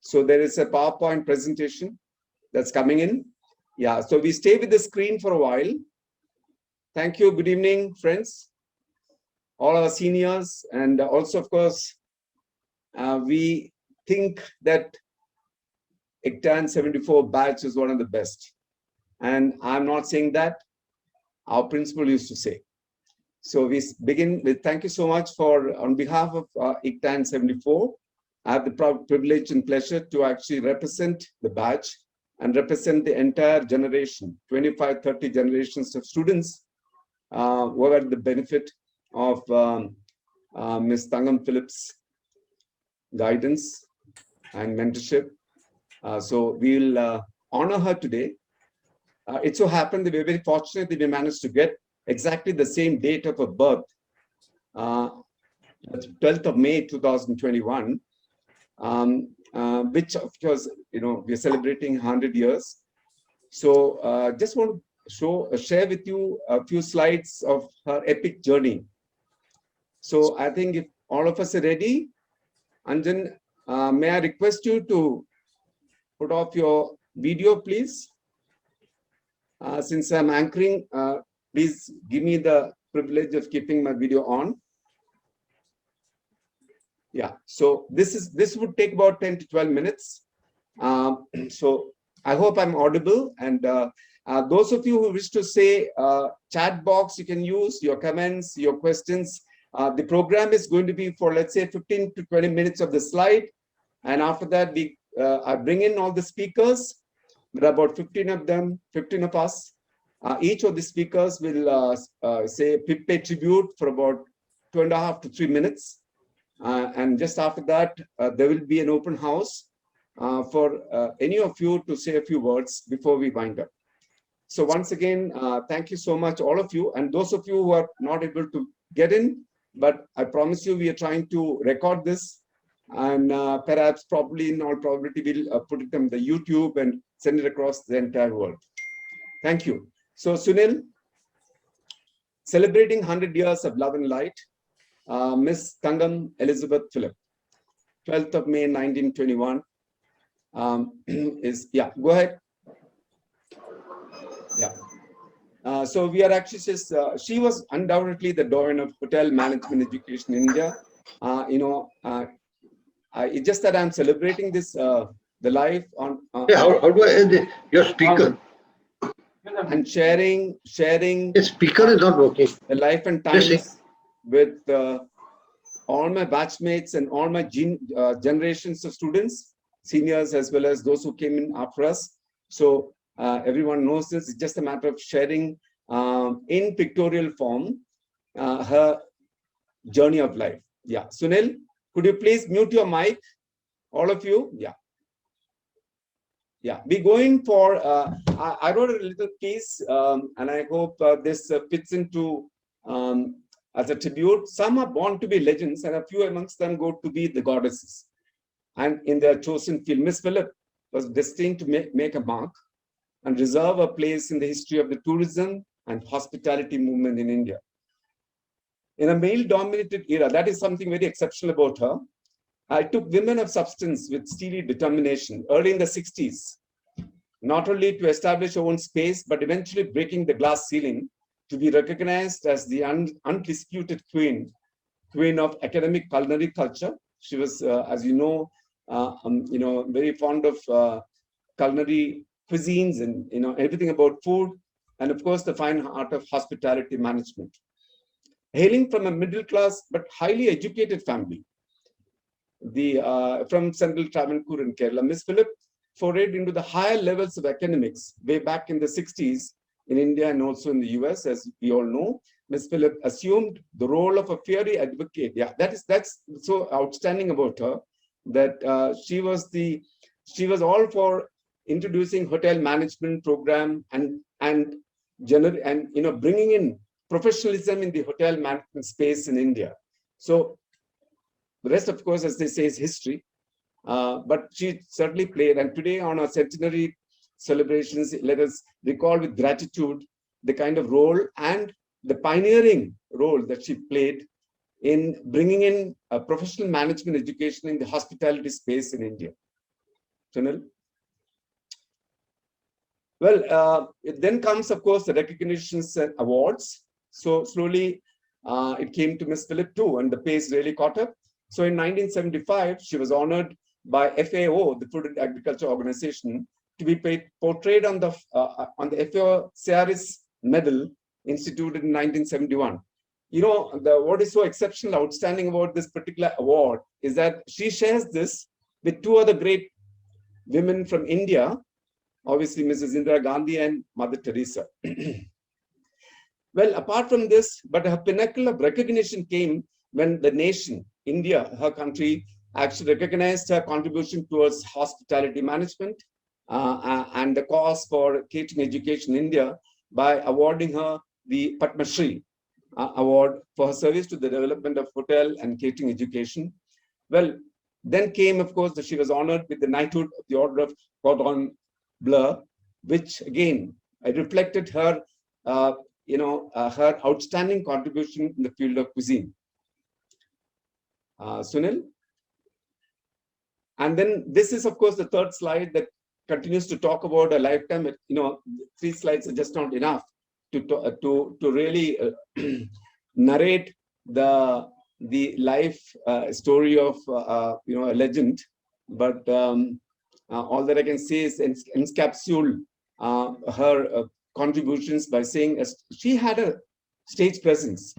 So there is a PowerPoint presentation that's coming in. Yeah, so we stay with the screen for a while. Thank you. Good evening, friends, all our seniors, and also, of course, we think that ICTAN 74 batch is one of the best. And I'm not saying that. Our principal used to say. So we begin with thank you so much for, on behalf of ICTAN 74, I have the privilege and pleasure to actually represent the batch and represent the entire generation, 25, 30 generations of students who have had the benefit of Ms. Thangam Phillips' guidance and mentorship. So we'll honor her today. It so happened that we're very fortunate that we managed to get exactly the same date of her birth, 12th of May 2021, which of course, we're celebrating 100 years. So just want to share with you a few slides of her epic journey. So I think if all of us are ready, Anjan, may I request you to put off your video, please? Since I'm anchoring, please give me the privilege of keeping my video on. Yeah, so this would take about 10 to 12 minutes. So I hope I'm audible. And those of you who wish to say chat box, you can use your comments, your questions. The program is going to be for, let's say, 15 to 20 minutes of the slide. And after that, I bring in all the speakers. There are about 15 of them, 15 of us. Each of the speakers will pay tribute for about 2.5 to 3 minutes. And just after that, there will be an open house for any of you to say a few words before we wind up. So once again, thank you so much, all of you. And those of you who are not able to get in, but I promise you, we are trying to record this. And perhaps probably in all probability, we'll put it on the YouTube and send it across the entire world. Thank you. So Sunil, celebrating 100 years of love and light, Miss Thangam Elizabeth Phillip, 12th of May, 1921, go ahead. Yeah. So we are actually just, she was undoubtedly the doyen of hotel management education in India. It's just that I'm celebrating this, the life on. How do I end your speaker? And sharing. The speaker is not working. The life and times with all my batchmates and all my generations of students, seniors as well as those who came in after us. So everyone knows this. It's just a matter of sharing in pictorial form her journey of life. Yeah, Sunil, could you please mute your mic, all of you? Yeah. Yeah, we're going for, I wrote a little piece and I hope this fits into, as a tribute. Some are born to be legends and a few amongst them go to be the goddesses. And in their chosen field, Miss Phillip was destined to make a mark and reserve a place in the history of the tourism and hospitality movement in India. In a male-dominated era, that is something very exceptional about her. I took women of substance with steely determination early in the 60s, not only to establish her own space, but eventually breaking the glass ceiling to be recognized as the undisputed queen of academic culinary culture. She was, as you know, very fond of culinary cuisines and everything about food, and of course the fine art of hospitality management. Hailing from a middle-class but highly educated family, from central Travancore in Kerala, Miss Phillip forayed into the higher levels of academics way back in the 60s in India and also in the US, as we all know. Miss Phillip assumed the role of a fiery advocate. Yeah, that's so outstanding about her, that she was all for introducing hotel management program and bringing in professionalism in the hotel management space in India. So the rest, of course, as they say, is history. But she certainly played. And today on our centenary celebrations, let us recall with gratitude the kind of role and the pioneering role that she played in bringing in a professional management education in the hospitality space in India. Sunil. Well, it then comes, of course, the recognitions and awards. So slowly it came to Miss Philip too, and the pace really caught up. So in 1975, she was honored by FAO, the Food and Agriculture Organization, to be portrayed on the FAO Cearis Medal instituted in 1971. You know, what is so exceptional, outstanding about this particular award is that she shares this with two other great women from India, obviously Mrs. Indira Gandhi and Mother Teresa. Well, apart from this, but her pinnacle of recognition came when the nation, India, her country, actually recognized her contribution towards hospitality management and the cause for catering education in India by awarding her the Padma Shri award for her service to the development of hotel and catering education. Well, then came, of course, that she was honored with the knighthood of the Order of Cordon Bleu, which again reflected her, her outstanding contribution in the field of cuisine. Sunil. And then this is, of course, the third slide that continues to talk about a lifetime. You know, 3 slides are just not enough to really narrate the life story of a legend. But all that I can say is encapsule her contributions by saying she had a stage presence,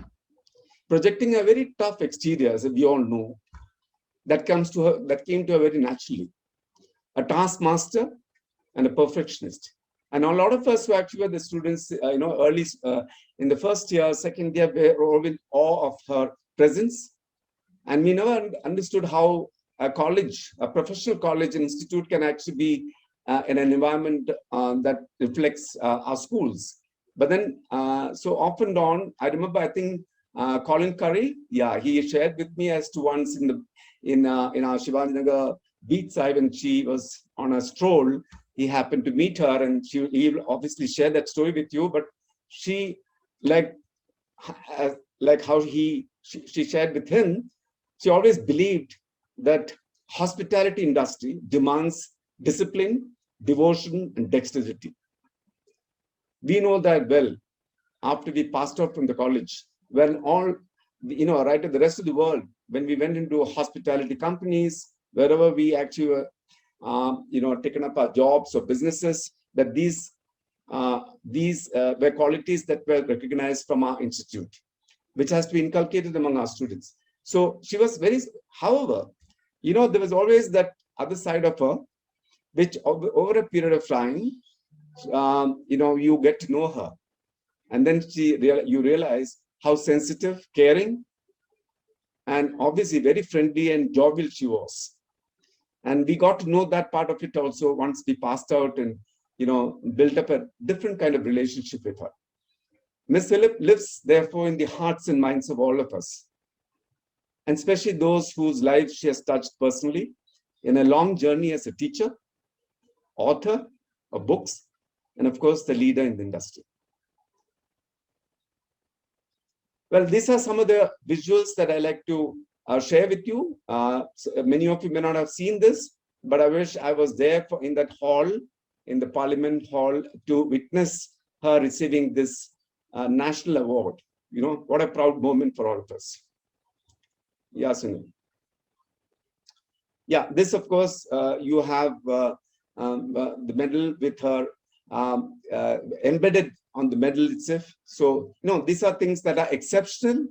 projecting a very tough exterior, as we all know, that came to her very naturally. A taskmaster and a perfectionist. And a lot of us who actually were the students, early in the first year, second year, were all in awe of her presence. And we never understood how a college, a professional college and institute can actually be in an environment that reflects our schools. But then, so off and on, I remember, I think Colin Curry, he shared with me as to once in our Shivajinagar beachside when she was on a stroll, he happened to meet her, and he will obviously share that story with you. But she, like how she shared with him, she always believed that hospitality industry demands discipline, devotion, and dexterity. We know that well after we passed out from the college, when all, right at the rest of the world, when we went into hospitality companies, wherever we actually were, taken up our jobs or businesses, that these were qualities that were recognized from our institute, which has to be inculcated among our students. So she was very, however, there was always that other side of her, which over a period of time, you get to know her. And then you realize how sensitive, caring, and obviously very friendly and jovial she was. And we got to know that part of it also once we passed out and, built up a different kind of relationship with her. Miss Philip lives, therefore, in the hearts and minds of all of us, and especially those whose lives she has touched personally in a long journey as a teacher, author of books, and of course, the leader in the industry. Well, these are some of the visuals that I like to share with you. So many of you may not have seen this, but I wish I was there in that hall, in the Parliament Hall, to witness her receiving this national award. What a proud moment for all of us. Yeah, Sunil. Yeah, this, of course, you have the medal with her embedded on the medal itself. So, these are things that are exceptional.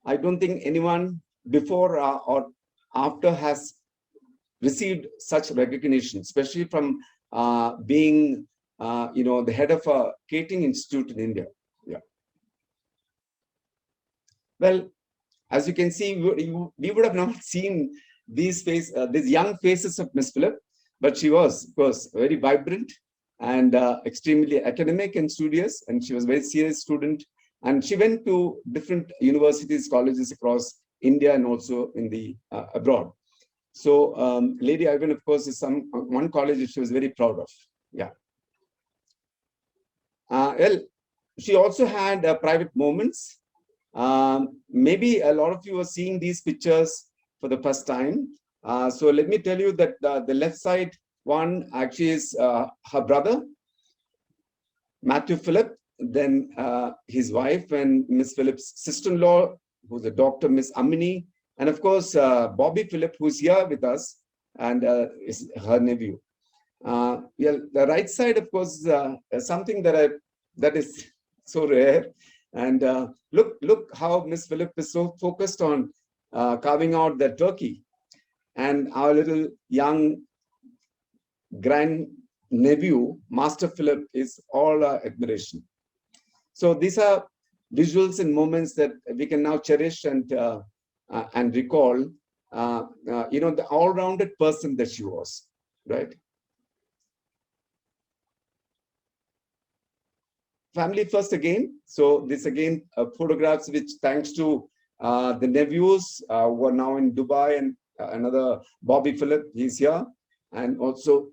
I don't think anyone before or after has received such recognition, especially from being, the head of a catering institute in India. Yeah. Well, as you can see, we would have not seen these young faces of Miss Philip, but she was, of course, very vibrant and extremely academic and studious, and she was a very serious student. And she went to different universities, colleges across India and also in the abroad. So Lady Ivan, of course, is one college that she was very proud of. Yeah. Well, she also had private moments. Maybe a lot of you are seeing these pictures for the first time. So let me tell you that the left side One actually is her brother, Matthew Philip, then his wife and Miss Philip's sister-in-law, who's a doctor, Miss Amini, and of course, Bobby Philip, who's here with us, and is her nephew. Yeah, the right side, of course, is something that is so rare. And look how Miss Philip is so focused on carving out the turkey, and our little young grand nephew, Master Philip, is all our admiration. So these are visuals and moments that we can now cherish and recall. The all-rounded person that she was, right? Family first again. So this again photographs which, thanks to the nephews who are now in Dubai, and another Bobby Philip, he's here, and also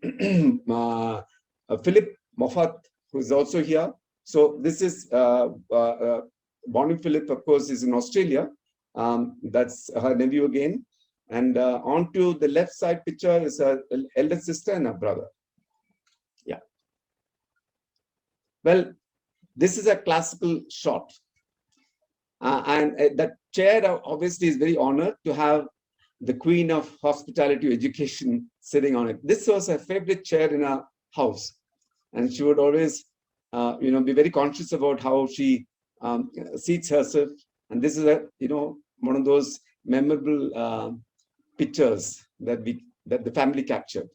Philip Moffat, who is also here. So this is Bonnie Philip, of course, is in Australia. That's her nephew again. And on to the left side picture is her elder sister and her brother. Yeah. Well, this is a classical shot. And that chair obviously is very honored to have the Queen of Hospitality Education sitting on it. This was her favorite chair in our house. And she would always, be very conscious about how she seats herself. And this is one of those memorable pictures that the family captured.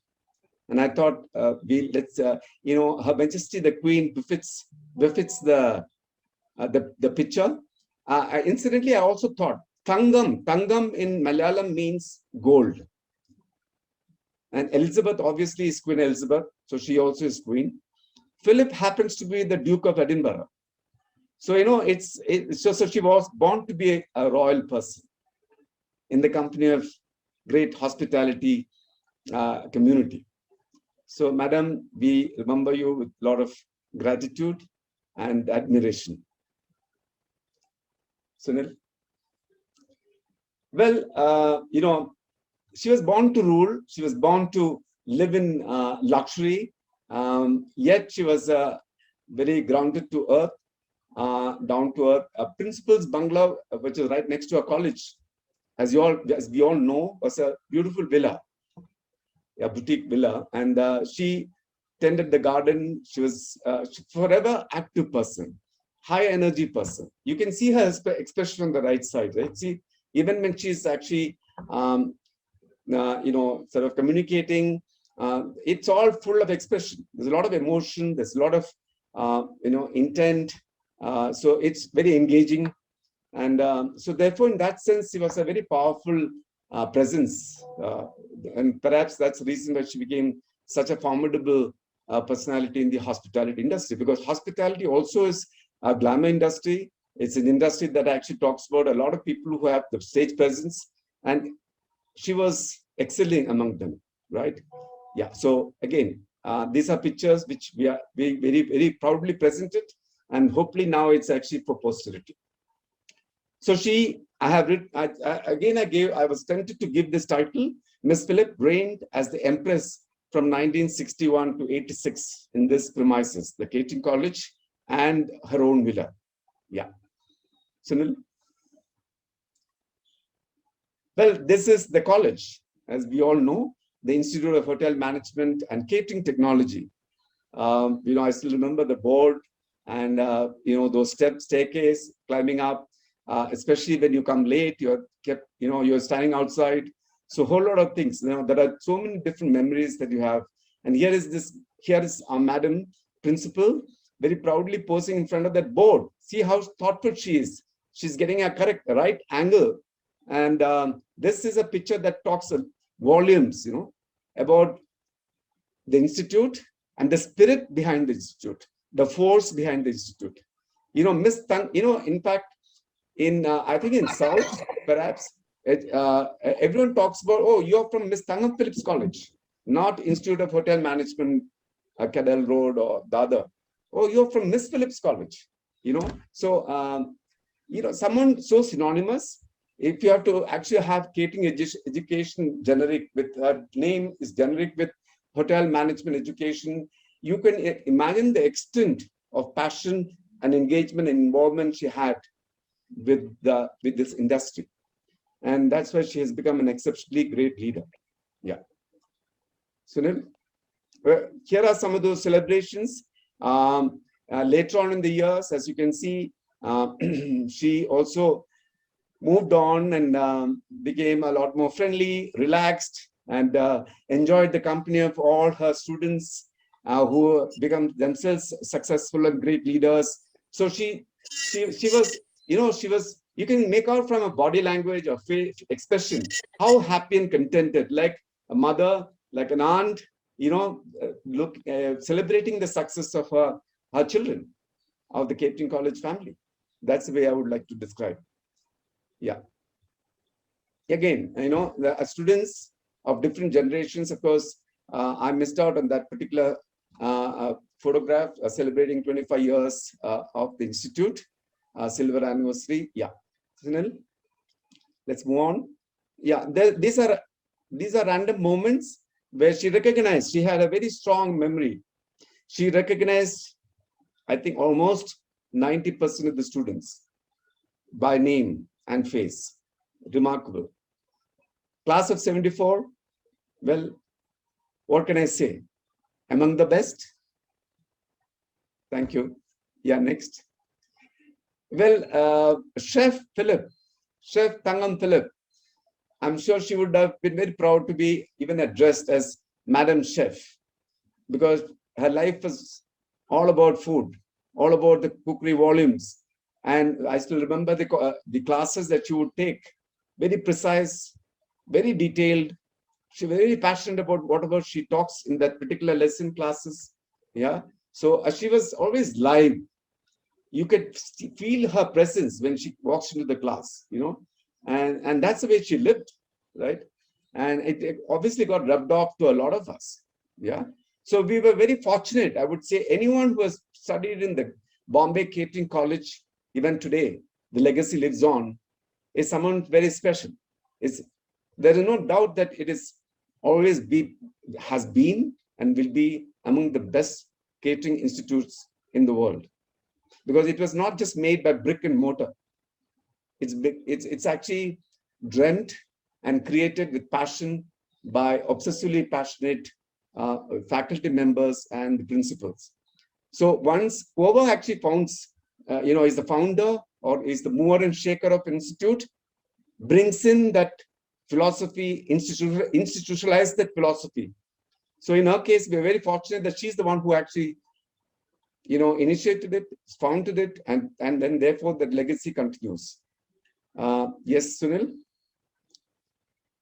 And I thought, Her Majesty the Queen befits the picture. Incidentally, I also thought Thangam in Malayalam means gold. And Elizabeth obviously is Queen Elizabeth, so she also is queen. Philip happens to be the Duke of Edinburgh. So, so she was born to be a royal person in the company of great hospitality community. So, Madam, we remember you with a lot of gratitude and admiration. Sunil? Well, she was born to rule. She was born to live in luxury. Yet she was very grounded to earth, down to earth. Principal's Bungalow, which is right next to our college, as we all know, was a beautiful villa, a boutique villa, and she tended the garden. She was forever active person, high energy person. You can see her expression on the right side, right? See, even when she's actually, sort of communicating, it's all full of expression. There's a lot of emotion. There's a lot of, intent. So it's very engaging. And so therefore, in that sense, she was a very powerful presence. And perhaps that's the reason why she became such a formidable personality in the hospitality industry, because hospitality also is a glamour industry. It's an industry that actually talks about a lot of people who have the stage presence, and she was excelling among them, right? Yeah. So again, these are pictures which we very, very proudly presented, and hopefully now it's actually for posterity. So I was tempted to give this title. Miss Philip reigned as the Empress from 1961 to 86 in this premises, the Catering College and her own villa. Yeah. Sunil? Well, this is the college, as we all know, the Institute of Hotel Management and Catering Technology. I still remember the board and, those staircase climbing up, especially when you come late, you're standing outside. So a whole lot of things, there are so many different memories that you have. And here is our Madam Principal, very proudly posing in front of that board. See how thoughtful she is. She's getting a right angle. And this is a picture that talks volumes, about the institute and the spirit behind the institute, the force behind the institute. In fact, I think in South, perhaps, everyone talks about, oh, you're from Miss Thangam Phillips College, not Institute of Hotel Management, Cadell Road or the other. Oh, you're from Miss Phillips College, So, someone so synonymous. If you have to actually have catering education generic with her name is generic with hotel management education. You can imagine the extent of passion and engagement and involvement she had with this industry. And that's why she has become an exceptionally great leader. Yeah. Sunil, here are some of those celebrations. Later on in the years, as you can see, she also moved on and became a lot more friendly, relaxed, and enjoyed the company of all her students who become themselves successful and great leaders. So she was, you can make out from a body language or face expression how happy and contented, like a mother, like an aunt, celebrating the success of her children, of the Catering College family. That's the way I would like to describe. Yeah. Again, the students of different generations, of course, I missed out on that particular photograph celebrating 25 years of the Institute, silver anniversary. Yeah. Let's move on. Yeah, these are random moments where she recognized, she had a very strong memory. She recognized, I think, almost 90% of the students by name and face. Remarkable. Class of 74, well, what can I say? Among the best? Thank you. Yeah, next. Well, Chef Thangam Philip, I'm sure she would have been very proud to be even addressed as Madam Chef, because her life was all about food, all about the cookery volumes. And I still remember the classes that she would take, very precise, very detailed. She's very passionate about whatever she talks in that particular lesson classes. Yeah. So she was always live. You could feel her presence when she walks into the class, and that's the way she lived, right? And it obviously got rubbed off to a lot of us. Yeah. So we were very fortunate. I would say anyone who has studied in the Bombay Catering College, even today, the legacy lives on, is someone very special. There is no doubt that it is has been and will be among the best catering institutes in the world, because it was not just made by brick and mortar. It's actually dreamt and created with passion by obsessively passionate faculty members and the principals. So once whoever actually founds, is the founder or is the mover and shaker of institute, brings in that philosophy, institutionalize that philosophy. So in her case, we're very fortunate that she's the one who actually, initiated it, founded it, and then therefore that legacy continues. Yes, Sunil?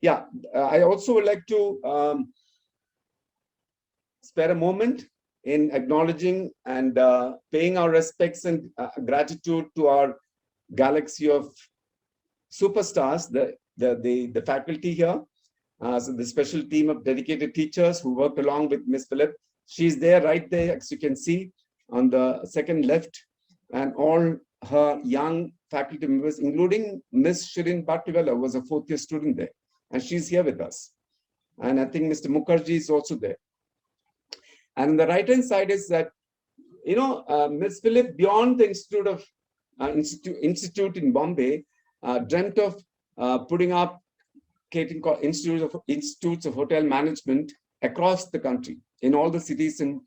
Yeah, I also would like to spare a moment in acknowledging and paying our respects and gratitude to our galaxy of superstars, the faculty here, so the special team of dedicated teachers who worked along with Ms. Philip. She's there, right there, as you can see, on the second left, and all her young faculty members, including Ms. Shirin Bhattiwala, was a fourth-year student there, and she's here with us. And I think Mr. Mukherjee is also there. And on the right-hand side is that, Ms. Philip, beyond the institute in Bombay, dreamt of putting up institutes of hotel management across the country, in all the cities and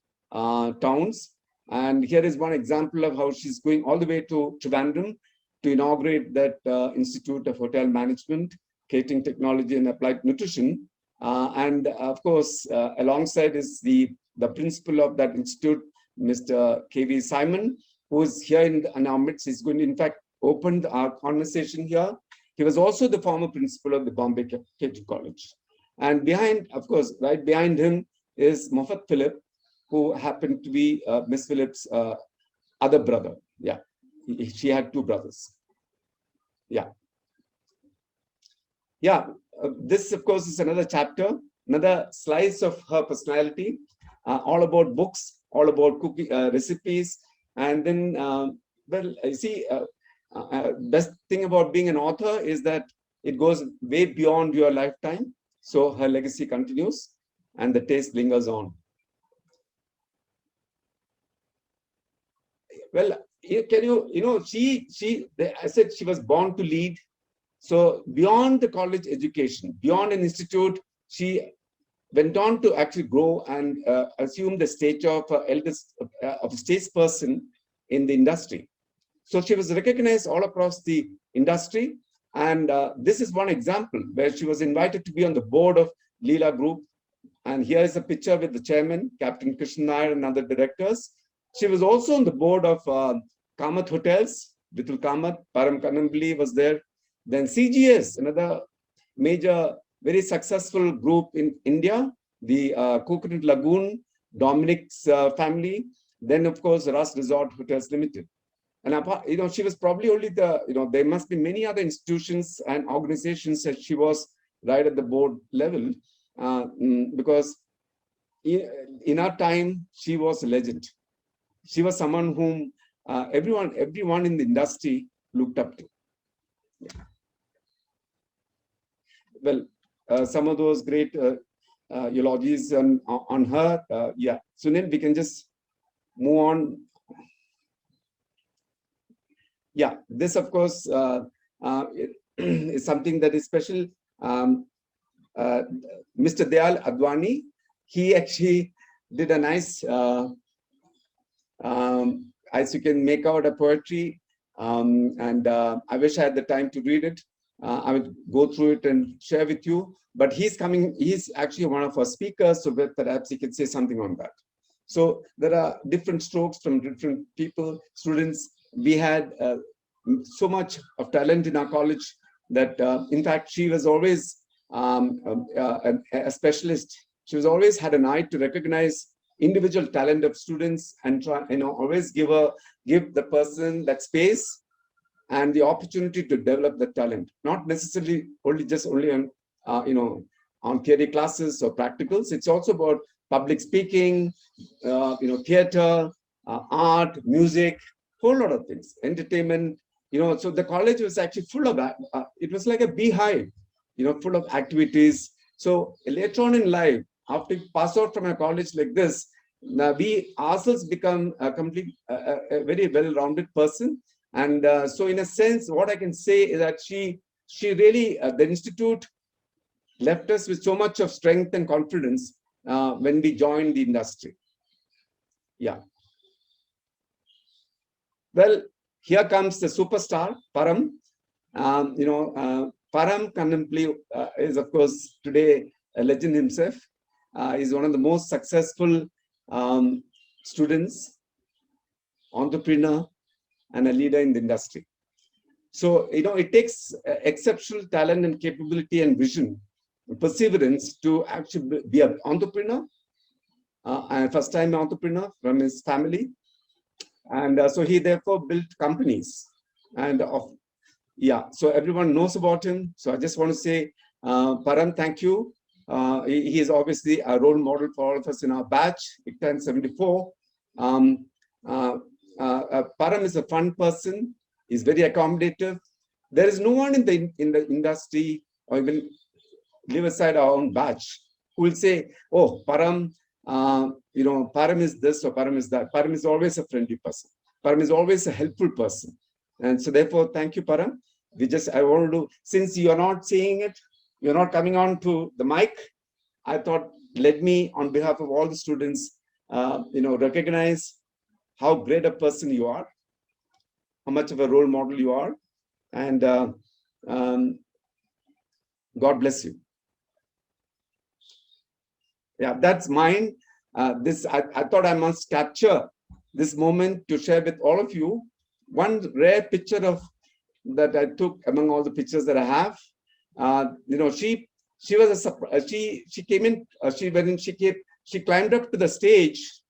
towns. And here is one example of how she's going all the way to Trivandrum to inaugurate that Institute of Hotel Management, Catering Technology and Applied Nutrition. And of course, alongside is the principal of that institute, Mr. K.V. Simon, who is here in our midst. He's going to, in fact, open our conversation here. He was also the former principal of the Bombay Catering College. And behind, of course, right behind him is Moffat Philip, who happened to be Miss Philip's other brother. Yeah, she had two brothers. Yeah. Yeah, this, of course, is another chapter, another slice of her personality, all about books, all about cooking recipes. And then, well, you see, best thing about being an author is that it goes way beyond your lifetime. So her legacy continues. and the taste lingers on. Well, I said she was born to lead. So beyond the college education, beyond an institute, she went on to actually grow and assume the stature of of a statesperson in the industry. So she was recognized all across the industry. And this is one example where she was invited to be on the board of Leela Group. And here is a picture with the chairman, Captain Krishnan Nair, and other directors. She was also on the board of Kamath Hotels. Vitul Kamath, Param Kanambli was there. Then CGS, another major, very successful group in India, the Coconut Lagoon, Dominic's family. Then, of course, Ras Resort Hotels Limited. And she was probably only there must be many other institutions and organizations that she was right at the board level, because in our time, she was a legend. She was someone whom everyone in the industry looked up to. Yeah. Well, some of those great eulogies on her. Yeah, Sunil, we can just move on. Yeah, this, of course, is something that is special. Mr. Dayal Advani, he actually did a nice, as you can make out, a poetry. And I wish I had the time to read it. I would go through it and share with you. But he's actually one of our speakers, so perhaps he can say something on that. So there are different strokes from different people, students. We had so much of talent in our college that, in fact, she was always a specialist. She was always had an eye to recognize individual talent of students and try, always give the person that space and the opportunity to develop the talent, not necessarily only on on theory classes or practicals. It's also about public speaking, theater, art, music, whole lot of things, entertainment. So the college was actually full of that. It was like a beehive, full of activities. So later on in life, after you pass out from a college like this, we ourselves become a very well-rounded person. And so in a sense, what I can say is that she really, the institute left us with so much of strength and confidence when we joined the industry. Yeah. Well, here comes the superstar, Param. Param Kannampally is, of course, today a legend himself. He's one of the most successful students, entrepreneur, and a leader in the industry. So, it takes exceptional talent and capability and vision, perseverance to actually be an entrepreneur, a first-time entrepreneur from his family. And so he therefore built companies. And so everyone knows about him. So I just want to say, Param, thank you. He is obviously a role model for all of us in our batch, ICTAN 74. Param is a fun person. He's very accommodative. There is no one in the industry, or even leave aside our own batch, who will say, "Oh, Param, Param is this or Param is that." Param is always a friendly person. Param is always a helpful person. And so therefore, thank you, Param. I want to, since you are not saying it, you're not coming on to the mic, I thought, let me, on behalf of all the students, recognize how great a person you are, how much of a role model you are, and God bless you. Yeah, that's mine. I thought I must capture this moment to share with all of you. One rare picture that I took among all the pictures that I have. She was she came in. She climbed up to the stage,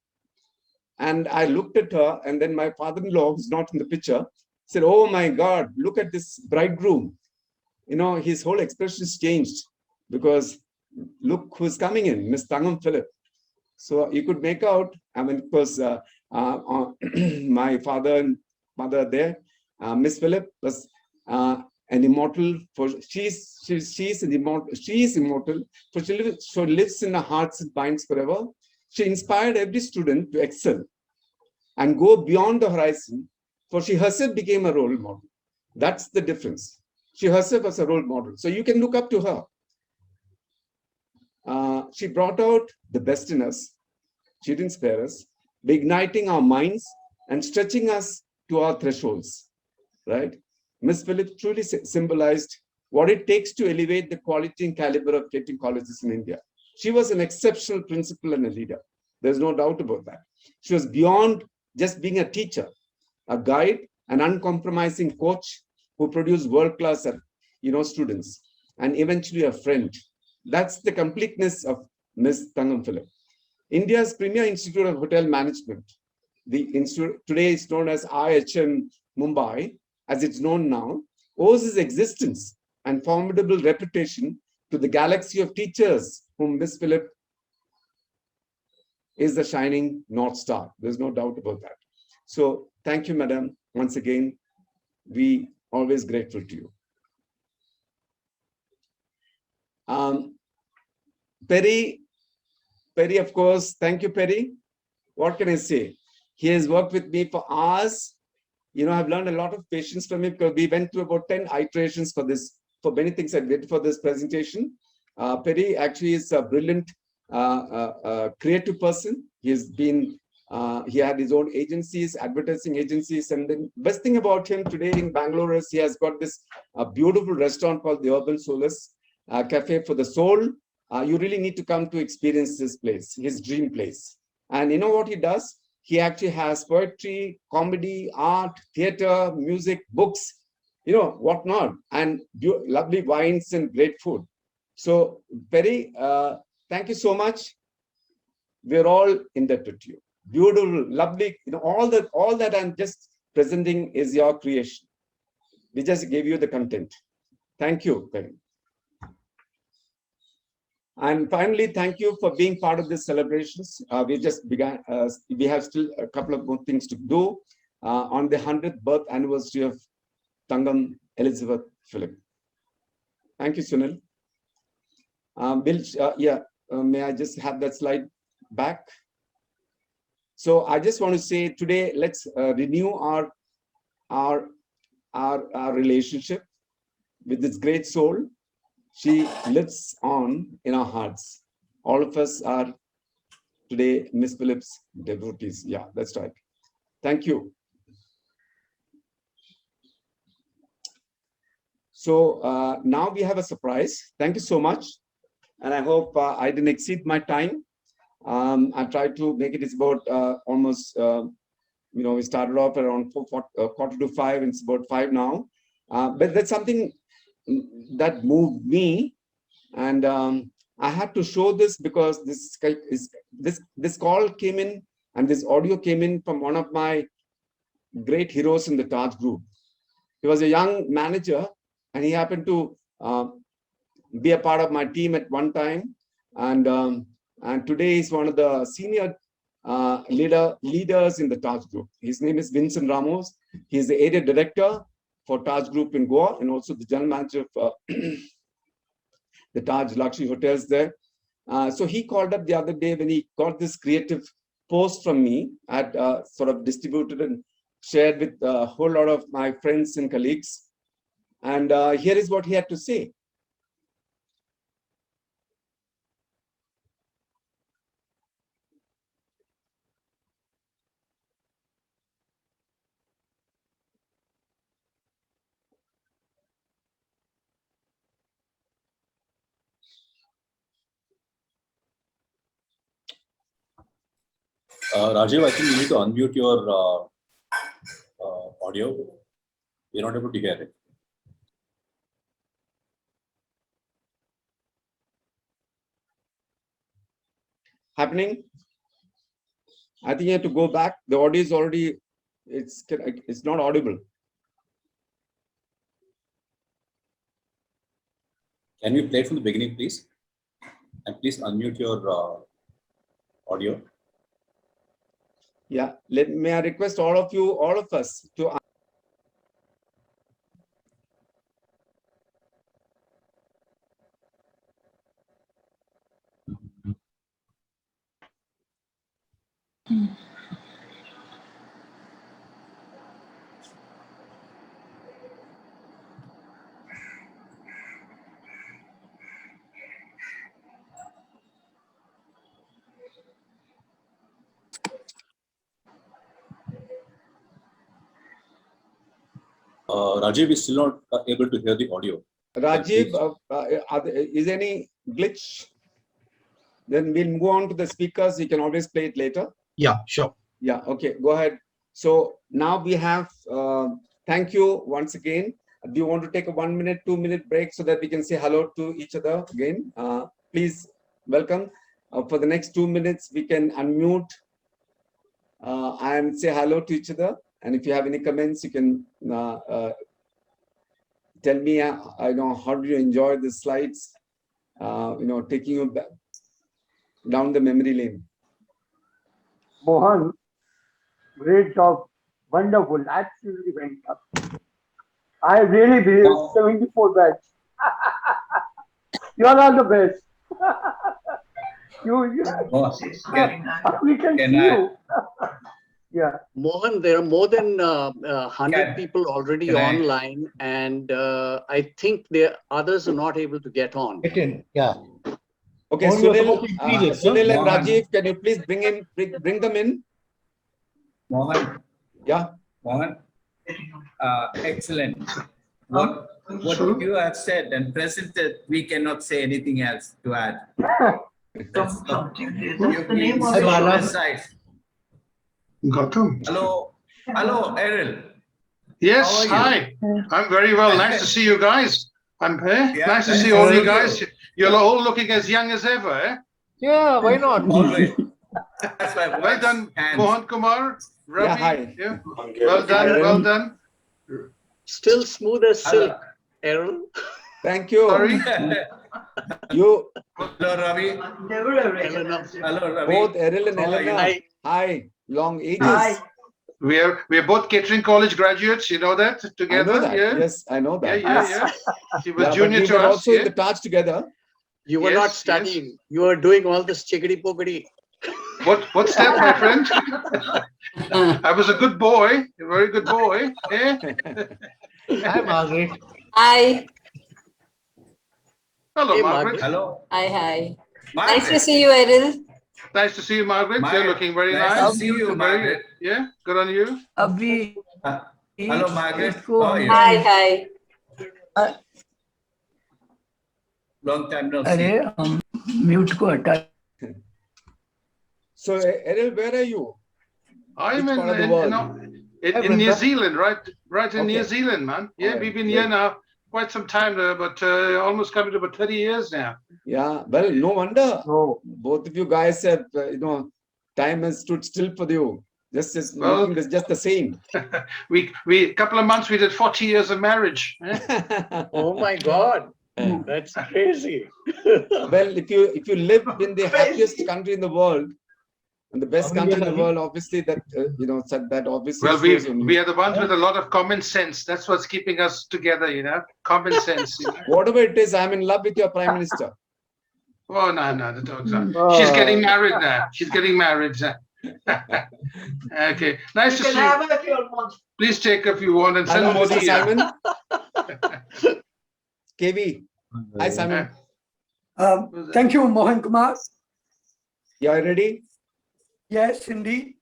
and I looked at her. And then my father-in-law, who's not in the picture, said, "Oh my God, look at this bridegroom." His whole expression has changed because look who's coming in, Miss Thangam Philip. So you could make out, of course, my father and mother there. Miss Philip was an immortal, for she's an immortal, she is immortal, for she lives in our hearts and minds forever. She inspired every student to excel and go beyond the horizon, for she herself became a role model. That's the difference. She herself was a role model. So you can look up to her. She brought out the best in us. She didn't spare us, igniting our minds and stretching us to our thresholds, right? Miss Phillips truly symbolized what it takes to elevate the quality and caliber of creating colleges in India. She was an exceptional principal and a leader. There's no doubt about that. She was beyond just being a teacher, a guide, an uncompromising coach who produced world-class, students, and eventually a friend. That's the completeness of Miss Thangam Philip. India's premier institute of hotel management. The institute today is known as IHM Mumbai, as it's known now, owes its existence and formidable reputation to the galaxy of teachers whom Miss Philip is the shining North Star. There's no doubt about that. So thank you, madam. Once again, we always grateful to you. Perry, of course, thank you, Perry. What can I say? He has worked with me for hours. I've learned a lot of patience from him because we went through about 10 iterations for this, for many things I did for this presentation. Perry actually is a brilliant creative person. He had his own agencies, advertising agencies. And the best thing about him today in Bangalore is he has got this beautiful restaurant called the Urban Solace Cafe for the Soul. You really need to come to experience this place, his dream place. And you know what he does? He actually has poetry, comedy, art, theater, music, books, whatnot, and lovely wines and great food. So, Perry, thank you so much. We're all indebted to you. Beautiful, lovely, all that I'm just presenting is your creation. We just gave you the content. Thank you, Perry. And finally, thank you for being part of this celebrations. We just began, we have still a couple of more things to do on the 100th birth anniversary of Thangam Elizabeth Philip. Thank you, Sunil. May I just have that slide back? So I just want to say today, let's renew our relationship with this great soul. She lives on in our hearts. All of us are today Miss Phillips devotees. Yeah, that's right. Thank you. So now we have a surprise. Thank you so much. And I hope I didn't exceed my time. I tried to make it. It's about almost, we started off around 4:45, and it's about 5 now. But that's something that moved me, and I had to show this because this call came in and this audio came in from one of my great heroes in the Taj Group. He was a young manager, and he happened to be a part of my team at one time, and today he's one of the senior leaders in the Taj Group. His name is Vincent Ramos. He's the area director for Taj Group in Goa, and also the general manager of the Taj Luxury Hotels there. So he called up the other day when he got this creative post from me. I had sort of distributed and shared with a whole lot of my friends and colleagues. And here is what he had to say. Rajiv, I think you need to unmute your audio. We're not able to hear it. Happening? I think you have to go back. The audio is already, it's not audible. Can we play from the beginning, please? And please unmute your audio. Yeah, may I request all of us to Rajiv is still not able to hear the audio. Rajiv, is any glitch? Then we'll move on to the speakers. You can always play it later. Yeah, sure. Yeah, okay, go ahead. So now we have, thank you once again. Do you want to take a 1 minute, 2 minute break so that we can say hello to each other again? Please welcome. For the next 2 minutes, we can unmute and say hello to each other. And if you have any comments, you can tell me, I know, how do you enjoy the slides, taking you back down the memory lane. Mohan, great job. Wonderful. Absolutely went up. I really believe 74 batch. You are all the best. we can see you. Yeah. Mohan, there are more than 100 people already online, and I think others are not able to get on. Yeah. Okay, Sunil and Rajiv, can you please bring them in? Mohan. Yeah. Mohan. Excellent. What you have said and presented, we cannot say anything else to add. That's the name of precise. Gautam. Hello, Errol. Yes, hi. I'm very well. Nice to see you guys. I'm here. Yeah, nice to see all you guys. You're all looking as young as ever, eh? Yeah, why not? Always. That's why Well done, Mohankumar, Ravi. Yeah, hi. Yeah. Well done, well done. Still smooth as silk, Errol. Thank you. Sorry. You. Hello, Ravi. Hello, Ravi. Both Errol and How are Elena. you? Hi. Long ages. Hi. We're both catering college graduates. You know that together. I know that. Yeah. Yes, I know that. Yeah. She was Yeah, junior but we to were us. also in the Taj together. You were Yes, not studying. You were doing all this chickadee pokady. What's that, my friend? I was a good boy, a very good boy. Eh? Hi, Margaret. Hi. Hello, Hey, Margaret. Hello. Hi. Margaret. Nice to see you, Errol. Nice to see you, Margaret. Margaret, You're looking very nice nice. to see you, Very- Margaret. Yeah, good on you. Hello, Margaret. How are you? Hi. Long time no see. Mute को हटा So, Errol, where are you? I'm Which in, part of the in, world? no, in New Zealand, right in New Okay. Zealand, man. Yeah, Alright, we've been great. here now quite some time now, but almost coming to about 30 years now. Yeah, well, no wonder. So, Both of you guys have, time has stood still for you. Just Well- looking just the same. We a couple of months we did 40 years of marriage. Eh? Oh my God. That's crazy. Well, if you live in the happiest country in the world, and the best country in the world, obviously that that obviously Well, shows in you. we are the ones with a lot of common sense. That's what's keeping us together, common sense. Whatever it is, I'm in love with your prime minister. Oh, no, don't. She's getting married now. She's getting married. Okay, nice to see you. Please take if you want and send Hello, Modi Mr. here. Simon. KV. Hi, Simon. Thank you, Mohankumar. You are ready? Yes, indeed.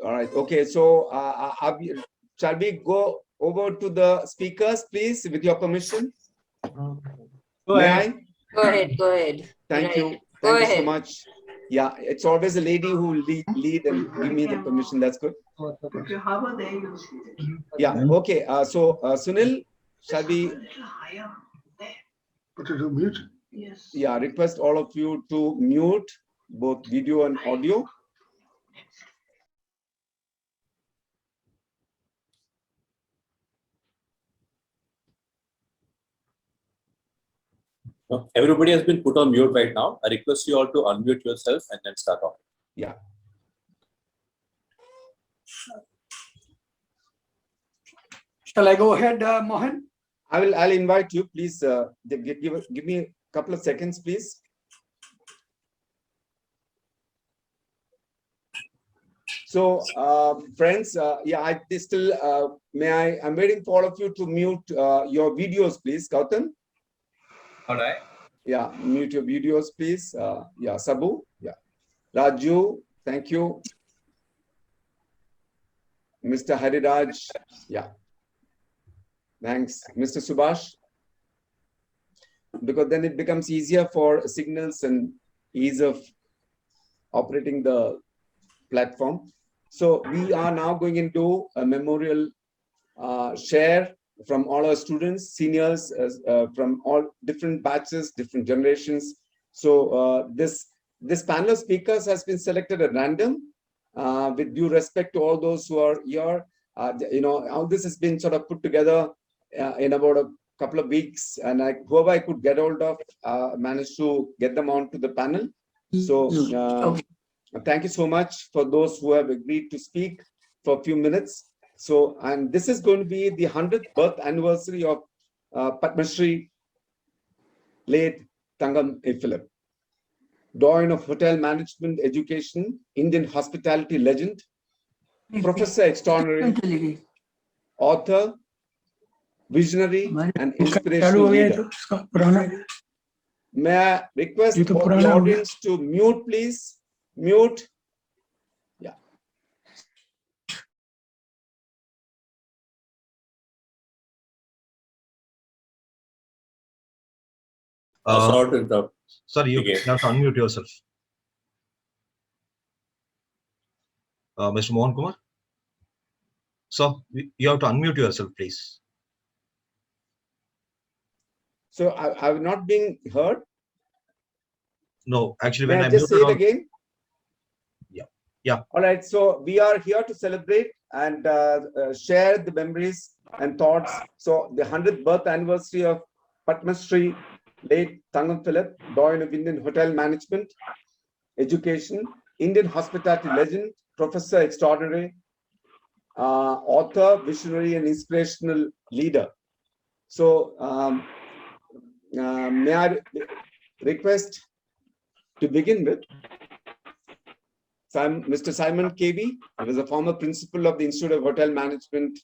All right. Okay. So, shall we go over to the speakers, please, with your permission? May I? Go ahead. Thank Right. you. Go Thank you so ahead. much. Yeah, it's always a lady who will lead and give me the permission. That's good. If you hover there, you'll see it. Yeah. Okay. So, Sunil, shall we? What to do, mute? Yes. Yeah, request all of you to mute both video and audio. Everybody has been put on mute right now. I request you all to unmute yourself and then start off. Yeah. Shall I go ahead, Mohan? I'll invite you. Please give me a couple of seconds, please. So, friends, yeah, I'm waiting for all of you to mute your videos, please, Gautam. All right. Yeah, mute your videos, please. Yeah, Sabu. Yeah, Raju. Thank you. Mr. Hariraj. Yeah. Thanks, Mr. Subhash. Because then it becomes easier for signals and ease of operating the platform. So we are now going into a memorial share from all our students, seniors, from all different batches, different generations. So this panel of speakers has been selected at random, with due respect to all those who are here. All this has been sort of put together in about a couple of weeks, and whoever I could get hold of managed to get them onto the panel. So thank you so much for those who have agreed to speak for a few minutes. So, and this is going to be the 100th birth anniversary of Padma Shri late Thangam Philip, Doyen of Hotel Management Education, Indian hospitality legend, Professor Extraordinary, author, visionary, and inspirational leader. May I request the audience to mute, please? Mute. Yeah. Sorry to interrupt. Sorry, you Okay. have to unmute yourself. Mr. Mohankumar? So, you have to unmute yourself, please. So I'm not being heard. No, actually, May when I I just say muted it on, again? yeah. All right. So we are here to celebrate and share the memories and thoughts. So the 100th birth anniversary of Padma Shri late Thangam Philip, Doyen of Indian Hotel Management Education, Indian hospitality legend, Professor Extraordinary, author, visionary, and inspirational leader. So may I request to begin with Mr. Simon KB. He was a former principal of the Institute of Hotel Management,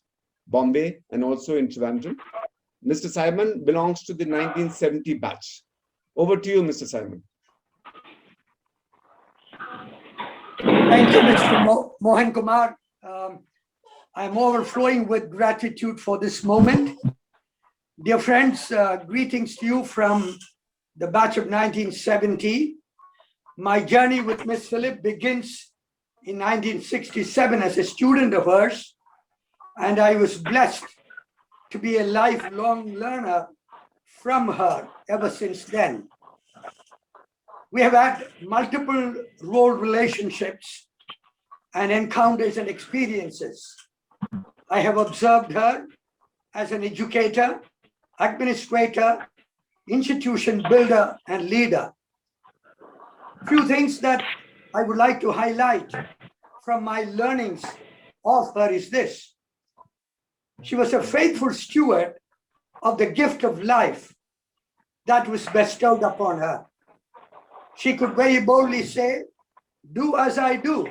Bombay, and also in Trivandrum. Mr. Simon belongs to the 1970 batch. Over to you, Mr. Simon. Thank you, Mr. Mohankumar. I'm overflowing with gratitude for this moment. Dear friends, greetings to you from the batch of 1970. My journey with Miss Philip begins in 1967 as a student of hers, and I was blessed to be a lifelong learner from her ever since then. We have had multiple role relationships and encounters and experiences. I have observed her as an educator, administrator, institution builder, and leader. Few things that I would like to highlight from my learnings of her is this. She was a faithful steward of the gift of life that was bestowed upon her. She could very boldly say, "Do as I do,"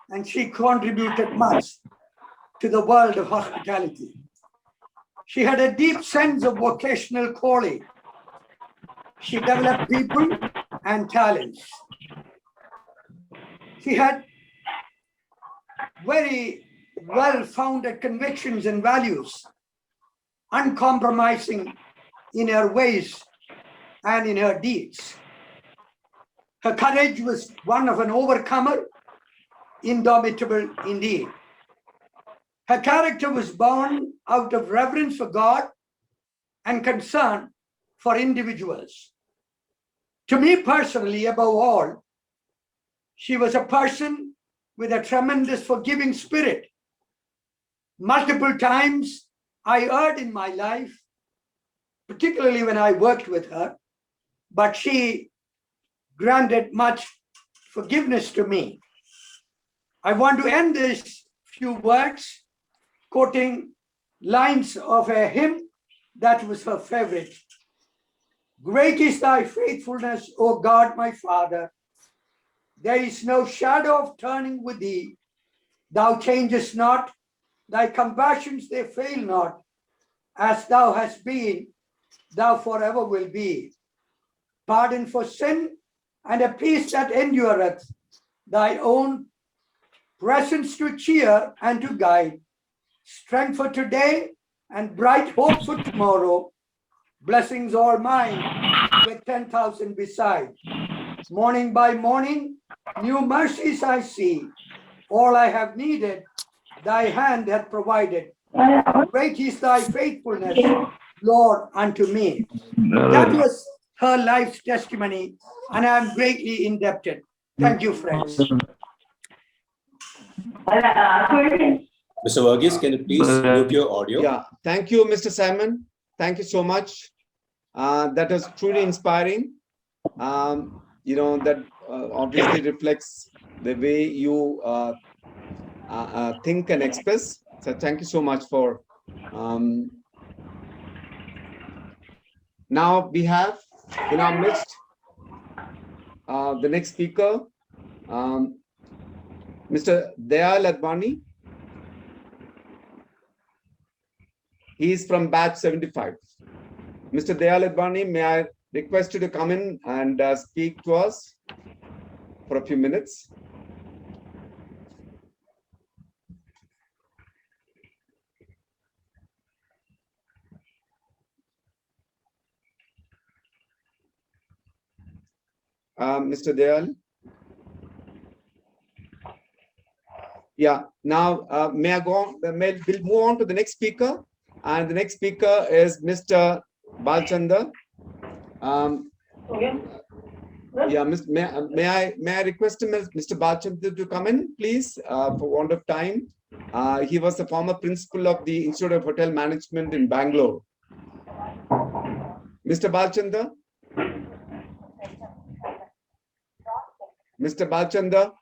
and she contributed much to the world of hospitality. She had a deep sense of vocational calling. She developed people and talents. She had very well-founded convictions and values, uncompromising in her ways and in her deeds. Her courage was one of an overcomer, indomitable indeed. Her character was born out of reverence for God and concern for individuals. To me personally, above all, she was a person with a tremendous forgiving spirit. Multiple times I erred in my life, particularly when I worked with her, but she granted much forgiveness to me. I want to end these few words quoting lines of a hymn that was her favorite. Great is thy faithfulness, O God, my Father. There is no shadow of turning with thee. Thou changest not, thy compassions they fail not. As thou hast been, thou forever will be. Pardon for sin and a peace that endureth, thy own presence to cheer and to guide, strength for today and bright hope for tomorrow, blessings all mine with 10,000 beside. Morning by morning, new mercies I see. All I have needed, thy hand hath provided. Great is thy faithfulness, Lord, unto me. That was her life's testimony, and I am greatly indebted. Thank you, friends. Mr. Varghese, can you please mute your audio? Yeah, thank you, Mr. Simon. Thank you so much. That was truly inspiring. That obviously reflects the way you think and express. So thank you so much for. Now we have in our midst the next speaker, Mr. Dayal Advani. He is from batch 75. Mr. Dayal Advani, may I request you to come in and speak to us for a few minutes? Mr. Dayal? Yeah, now may I go on? We'll move on to the next speaker. And the next speaker is Mr. Balchandar. Yeah, may I request him, Mr. Balchandar, to come in, please, for want of time. He was the former principal of the Institute of Hotel Management in Bangalore. Mr. Balchandar? Mr. Balchandar?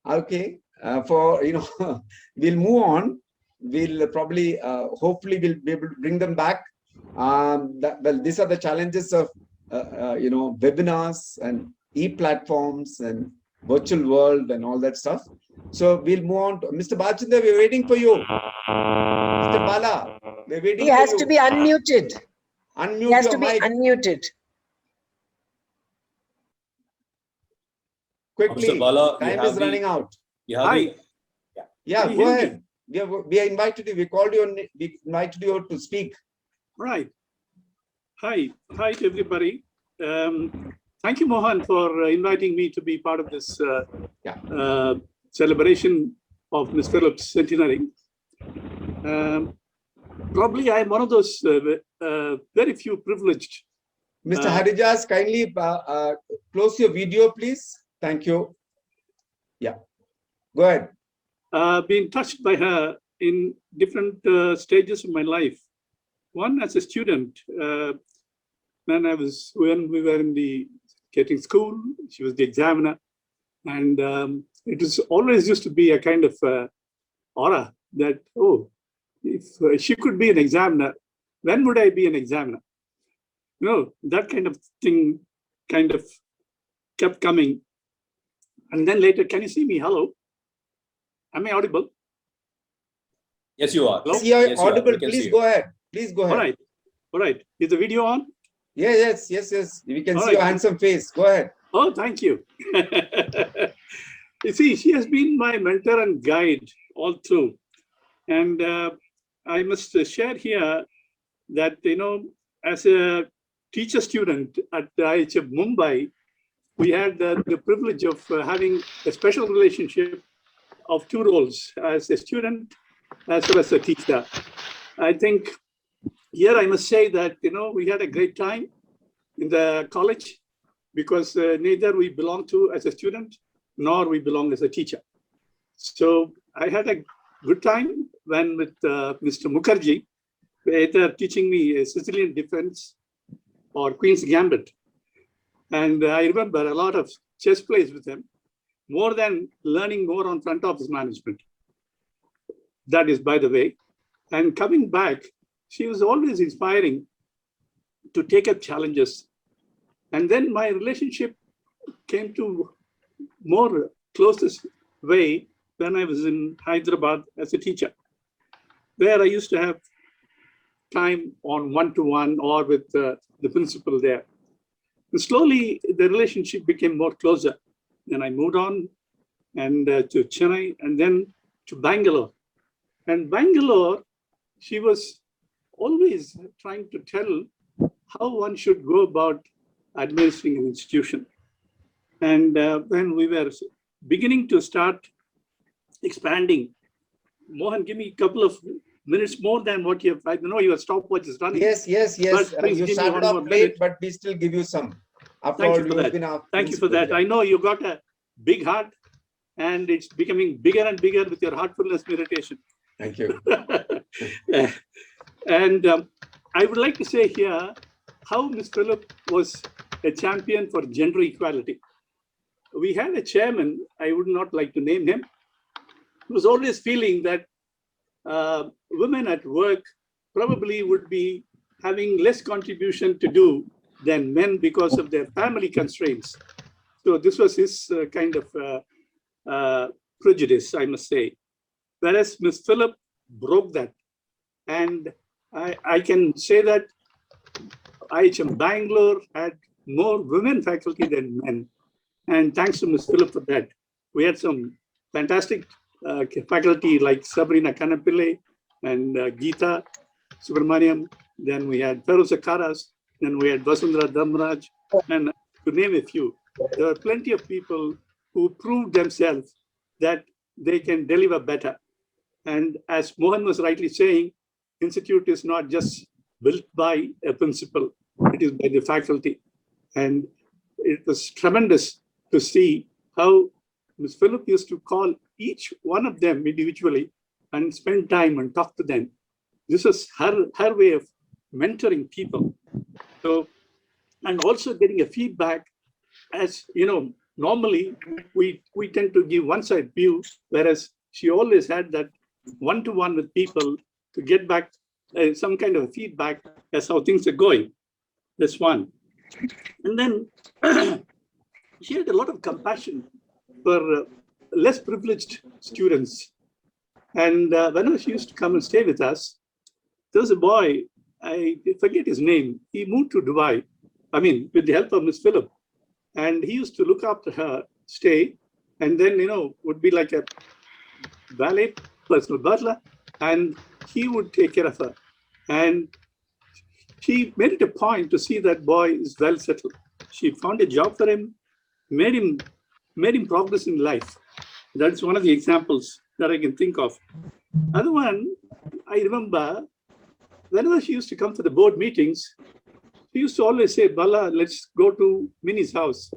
Okay, we'll move on. We'll probably, hopefully, we'll be able to bring them back. Well, these are the challenges of, webinars and e-platforms and virtual world and all that stuff. So we'll move on to Mr. Balchandar. We're waiting for you. Mr. Bala, we're waiting for you. He has to be unmuted. Unmute He has your to be mic. unmuted. Quickly, Mr. Bala, time is running out. Hi. Yeah, Can you go hear ahead. We invited you. We called you. We invited you to speak. Right. Hi to everybody. Thank you, Mohan, for inviting me to be part of this celebration of Ms. Phillips' centenary. Probably I'm one of those very few privileged. Mr. Harijas, kindly close your video, please. Thank you. Yeah, go ahead. Been touched by her in different stages of my life. One as a student, when we were in the getting school, she was the examiner, and it was always used to be a kind of aura that, oh, if she could be an examiner, when would I be an examiner? That kind of thing kind of kept coming. And then later, can you see me? Hello? Am I audible? Yes, you are. Yes, you are Yes, audible. We can Please see go ahead. Please go ahead. All right. All right. Is the video on? Yeah, yes. We can All see right. your handsome face. Go ahead. Oh, thank you. You see, she has been my mentor and guide all through. And I must share here that, as a teacher student at the IHF Mumbai, we had the privilege of having a special relationship of two roles, as a student as well as a teacher. I think here I must say that, we had a great time in the college because neither we belong to as a student nor we belong as a teacher. So I had a good time when with Mr. Mukherjee, either teaching me Sicilian defense or Queen's Gambit. And I remember a lot of chess plays with him, more than learning more on front office management. That is, by the way. And coming back, she was always inspiring to take up challenges. And then my relationship came to more closest way when I was in Hyderabad as a teacher, where I used to have time on one-to-one or with the principal there. And slowly, the relationship became more closer. Then I moved on and to Chennai and then to Bangalore. And Bangalore, she was always trying to tell how one should go about administering an institution. And when we were beginning to start expanding, Mohan, give me a couple of minutes more than what you have. I know your stopwatch is running. Yes. But please You give me started one off more late, minute. but we still give you some. After Thank all, you for you've that. been our Thank you for principal, that. I know you got a big heart, and it's becoming bigger and bigger with your heartfulness meditation. Thank you. And I would like to say here how Ms. Phillip was a champion for gender equality. We had a chairman, I would not like to name him, who was always feeling that women at work probably would be having less contribution to do than men because of their family constraints. So this was his kind of prejudice, I must say. Whereas Ms. Phillip broke that. And I can say that IHM Bangalore had more women faculty than men. And thanks to Ms. Phillip for that. We had some fantastic faculty like Sabrina Kanapille and Geeta Subramaniam. Then we had Feroza Karas. Then we had Vasundhara Dhamraj. And to name a few, there are plenty of people who proved themselves that they can deliver better. And as Mohan was rightly saying, institute is not just built by a principal, it is by the faculty. And it was tremendous to see how Ms. Phillip used to call each one of them individually and spend time and talk to them. This was her way of mentoring people. So, and also getting a feedback, as you know, normally we tend to give one-side view, whereas she always had that one-to-one with people to get back some kind of feedback as how things are going. That's one. And then she had a lot of compassion for less privileged students. And whenever she used to come and stay with us, there was a boy, I forget his name, he moved to Dubai, I mean, with the help of Ms. Phillip. And he used to look after her, stay, and then, you know, would be like a valet, personal butler, and he would take care of her. And she made it a point to see that boy is well settled. She found a job for him, made him progress in life. That's one of the examples that I can think of. Other one, I remember, whenever she used to come for the board meetings, she used to always say, Bala, let's go to Minnie's house.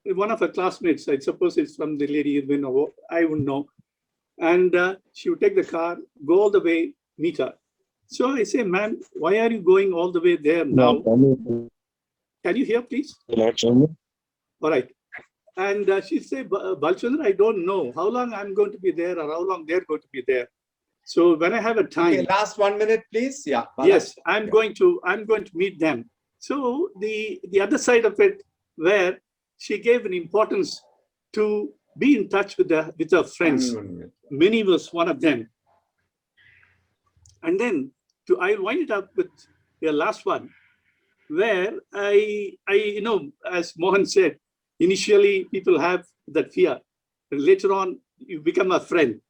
One of her classmates, I suppose it's from the lady Irwin, or I wouldn't know. And she would take the car, go all the way, meet her. So I say, ma'am, why are you going all the way there now? Can you hear, please? All right. And she said, Balchandra, I don't know how long I'm going to be there or how long they're going to be there. So when I have a time. Okay, last 1 minute, please. Yeah. Yes, I'm going to meet them. So the other side of it, where she gave an importance to be in touch with her friends. Minnie was one of them. And then I'll wind it up with the last one, where I you know, as Mohan said, initially people have that fear, and later on you become a friend.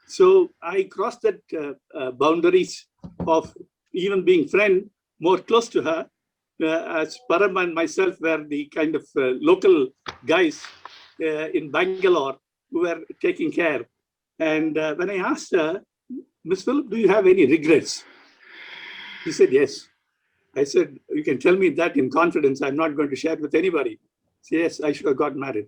So I crossed that boundaries of even being friend more close to her, as Param and myself were the kind of local guys in Bangalore who were taking care. And when I asked her, Ms. Phillip, do you have any regrets? She said, yes. I said, you can tell me that in confidence. I'm not going to share it with anybody. She said, yes, I should have got married.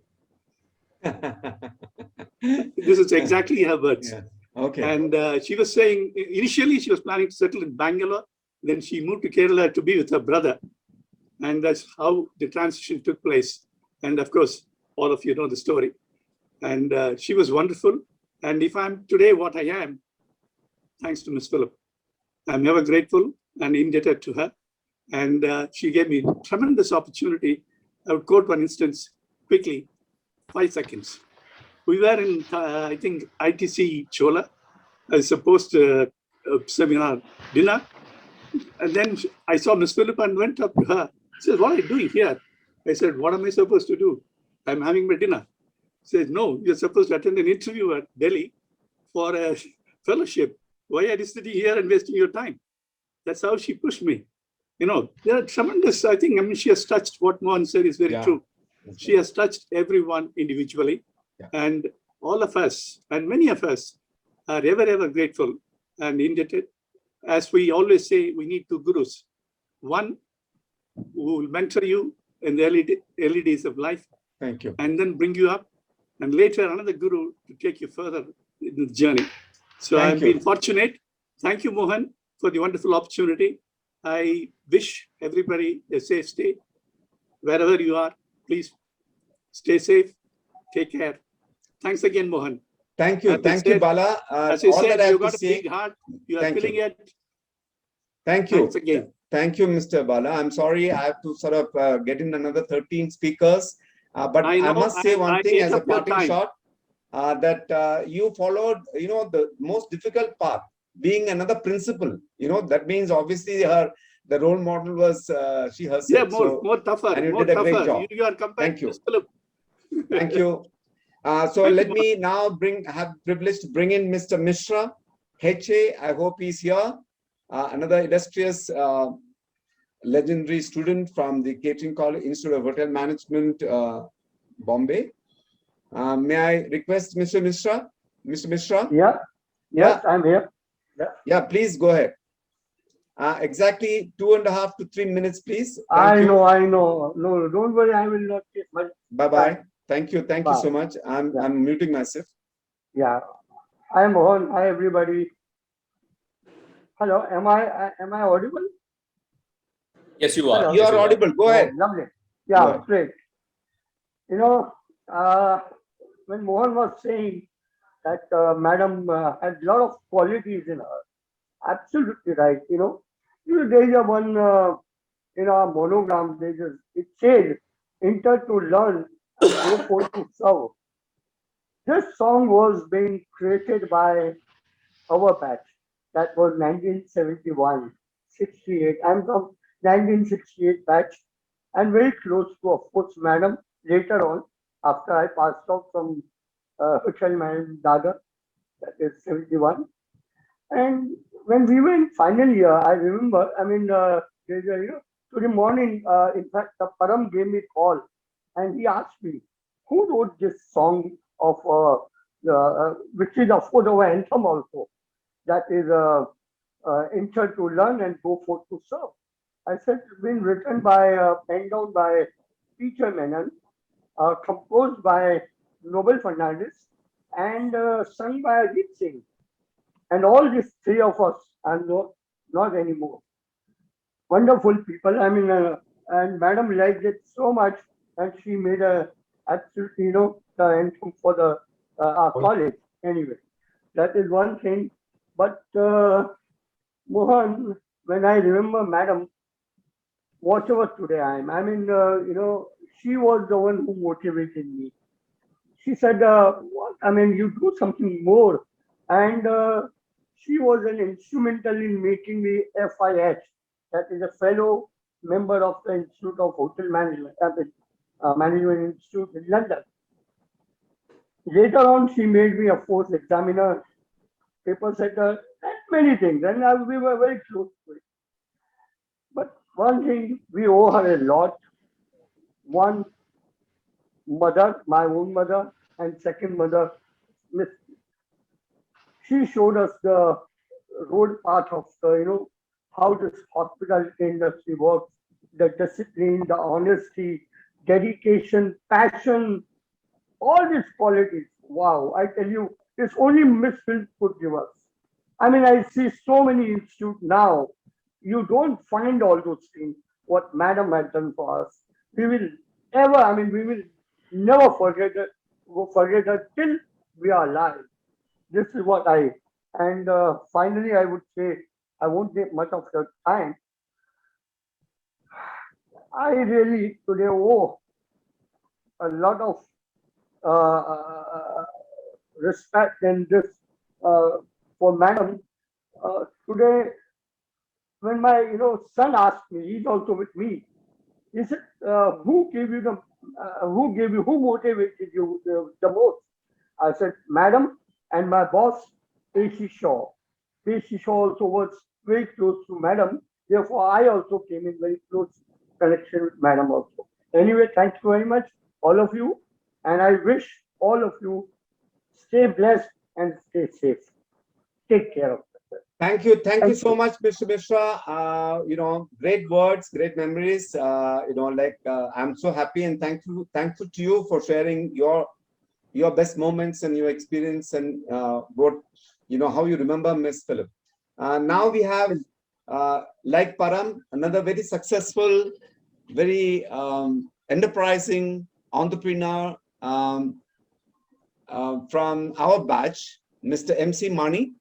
This is exactly her words. Yeah. Okay. And she was saying, initially she was planning to settle in Bangalore. Then she moved to Kerala to be with her brother. And that's how the transition took place. And of course, all of you know the story. And she was wonderful. And if I'm today what I am, thanks to Ms. Phillip. I'm ever grateful and indebted to her. And she gave me tremendous opportunity. I would quote one instance quickly, 5 seconds. We were in, I think, ITC Chola, as opposed to seminar dinner. And then I saw Miss Philippa and went up to her. She says, what are you doing here? I said, what am I supposed to do? I'm having my dinner. She says, no, you're supposed to attend an interview at Delhi for a fellowship. Why are you sitting here and wasting your time? That's how she pushed me. You know, there are tremendous, I mean, she has touched what Mohan said is very true. She has touched everyone individually. Yeah. And all of us, and many of us, are ever, ever grateful and indebted. As we always say, we need two gurus. One who will mentor you in the early days of life. Thank you. And then bring you up. And later, another guru to take you further in the journey. So Thank I've you. been fortunate. Thank you, Mohan, for the wonderful opportunity. I wish everybody a safe stay. Wherever you are, please stay safe. Take care. Thanks again, Mohan. Thank you. As I Thank you, said- Bala. As I All said, that I have you've to got a say. big heart. You are Thank feeling you. it. Thank you. Thanks again. Thank you, Mr. Bala. I'm sorry I have to sort of get in another 13 speakers. But I know, must say one I thing ate as a up your parting time. shot, that you followed, you know, the most difficult path, being another principal. You know, that means obviously the role model was she herself. Yeah, So, more tougher. and you More did a great tougher. job. You are compared Thank to you. Miss Philip. Thank you. So Thank let you, me now have privilege to bring in Mr. Mishra, HA. I hope he's here. Another illustrious legendary student from the Catering College Institute of Hotel Management, Bombay. May I request Mr. Mishra? Mr. Mishra? Yeah. Yes, I'm here. Yeah, please go ahead. Exactly 2.5 to 3 minutes, please. I Thank you. know. No, don't worry. I will not take much. Bye-bye. Thank you. Thank you so Bye. much. I'm Yeah. muting myself. Yeah. I'm on. Hi, everybody. Hello. Am I audible? Yes, you are. Hello. You Yes, are audible. Go ahead. Lovely. Go Yeah, ahead. great. You know, when Mohan was saying that Madam had a lot of qualities in her, absolutely right. You know, there is a one in our monogram. It says, "Enter to learn and go forth to serve." This song was being created by our batch. That was 1971, 68. I'm from 1968 batch and very close to, of course, Madam later on after I passed out from Hotel Management Daga, that is 71. And when we were in final year, I remember, today morning, in fact, the Param gave me a call and he asked me, who wrote this song of, which is of course our anthem also, that is enter to learn and go forth to serve. I said, it's been written by, penned down by Teacher Menon, composed by Nobel Fernandez, and sung by Ajit Singh. And all these three of us are not anymore. Wonderful people. And Madam liked it so much that she made absolutely, the anthem for the our college. Anyway, that is one thing. But Mohan, when I remember Madam, whatever today I am, she was the one who motivated me. She said, you do something more. And she was an instrumental in making me FIH, that is a fellow member of the Institute of Hotel Management, Management Institute in London. Later on, she made me a fourth examiner, paper setter, and many things. And we were very close to it. But one thing, we owe her a lot. One, mother, my own mother, and second mother, Miss. She showed us the road path of how this hospitality industry works, the discipline, the honesty, dedication, passion, all these qualities. Wow, I tell you, it's only Miss Phil could give us. I see so many institutes now. You don't find all those things, what Madam had done for us. We will never forget it till we are alive. This is what and finally I would say, I won't take much of your time. I really today owe a lot of respect and this for Madam. Today, when my son asked me, he's also with me. He said, "Who gave you who motivated you the most?" I said, "Madam and my boss, A.C. Shaw. A.C. Shaw also was very close to Madam. Therefore, I also came in very close connection with Madam also. Anyway, thank you very much, all of you, and I wish all of you stay blessed and stay safe. Take care of yourself. Thank you so much, Mr. Mishra. Great words, great memories. I'm so happy and thankful to you for sharing your best moments and your experience and what how you remember Miss Philip. Now we have like Param, another very successful, very enterprising entrepreneur from our batch, Mr. MC Mani.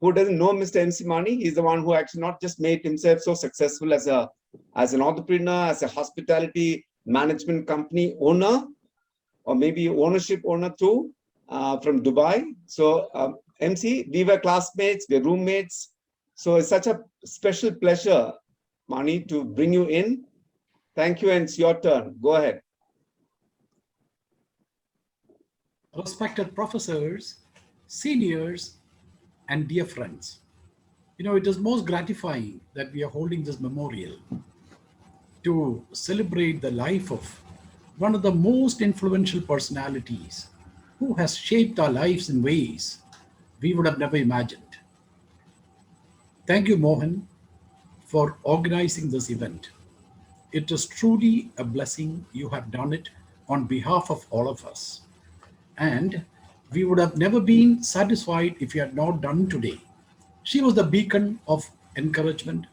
Who doesn't know Mr. MC Mani? He's the one who actually not just made himself so successful as an entrepreneur, as a hospitality management company owner, or maybe ownership owner too, from Dubai. So MC, we were classmates, we're roommates. So it's such a special pleasure, Mani, to bring you in. Thank you, and it's your turn. Go ahead. Respected professors, seniors, and dear friends, it is most gratifying that we are holding this memorial to celebrate the life of one of the most influential personalities who has shaped our lives in ways we would have never imagined. Thank you, Mohan, for organizing this event. It is truly a blessing you have done it on behalf of all of us. And we would have never been satisfied if you had not done today. She was the beacon of encouragement,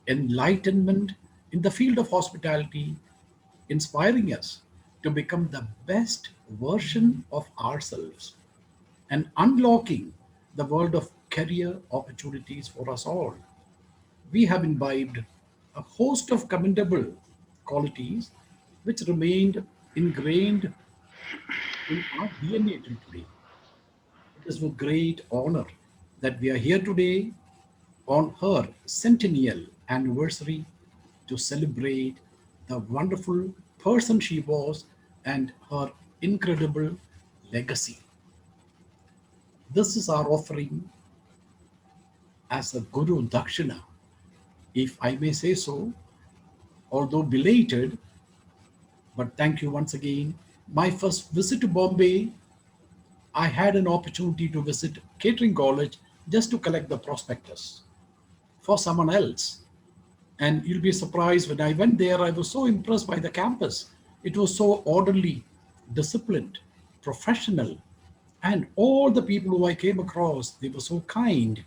enlightenment in the field of hospitality, inspiring us to become the best version of ourselves and unlocking the world of career opportunities for us all. We have imbibed a host of commendable qualities which remained ingrained in our DNA till today. It is with great honor that we are here today on her centennial anniversary to celebrate the wonderful person she was and her incredible legacy. This is our offering as a Guru Dakshina, if I may say so, although belated, but thank you once again. My first visit to Bombay, I had an opportunity to visit catering college just to collect the prospectus for someone else. And you'll be surprised, when I went there, I was so impressed by the campus. It was so orderly, disciplined, professional, and all the people who I came across, they were so kind.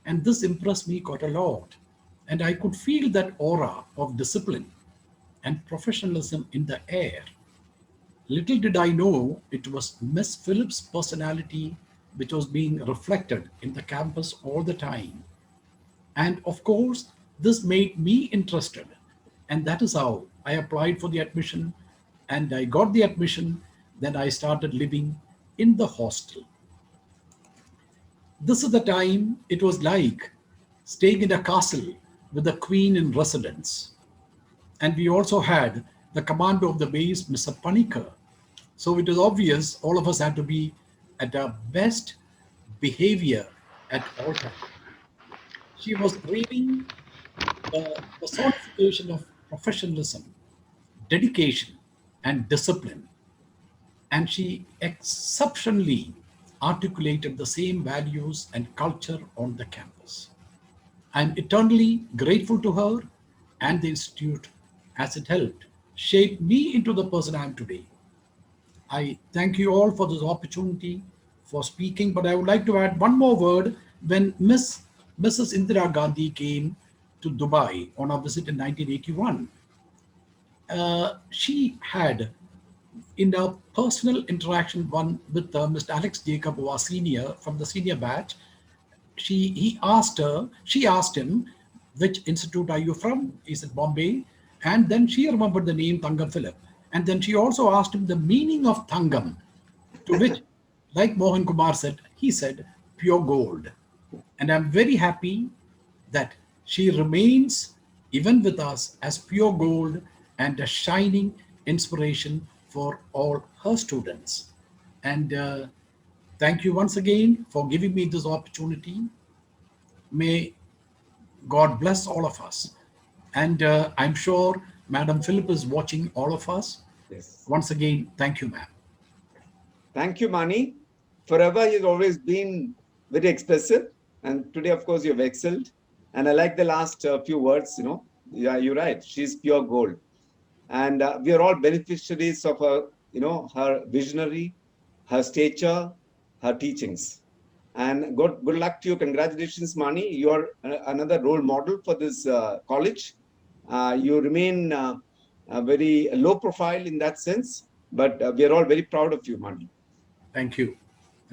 And this impressed me quite a lot. And I could feel that aura of discipline and professionalism in the air. Little did I know it was Miss Phillips' personality which was being reflected in the campus all the time. And of course, this made me interested. And that is how I applied for the admission, and I got the admission. Then I started living in the hostel. This is the time it was like staying in a castle with the queen in residence. And we also had the commander of the base, Mr. Panikar. So it is obvious all of us had to be at our best behavior at all times. She was really the personification of professionalism, dedication, and discipline. And she exceptionally articulated the same values and culture on the campus. I'm eternally grateful to her and the Institute as it helped shape me into the person I am today. I thank you all for this opportunity for speaking, but I would like to add one more word. When Mrs. Indira Gandhi came to Dubai on a visit in 1981, she had, in a personal interaction one with Mr. Alex Jacob, who was senior from the senior batch, she asked him, which institute are you from? He said Bombay. And then she remembered the name Thangam Philip. And then she also asked him the meaning of Thangam, to which, like Mohankumar said, he said pure gold. And I'm very happy that she remains even with us as pure gold and a shining inspiration for all her students. And thank you once again for giving me this opportunity. May God bless all of us. And I'm sure Madam Philip is watching all of us. Yes. Once again, thank you, ma'am. Thank you, Mani. Forever, he's always been very expressive. And today, of course, you've excelled. And I like the last few words, Yeah, you're right. She's pure gold. And we are all beneficiaries of her, her visionary, her stature, her teachings. And good luck to you. Congratulations, Mani. You're another role model for this college. You remain very low profile in that sense, but we are all very proud of you, Mani. Thank you.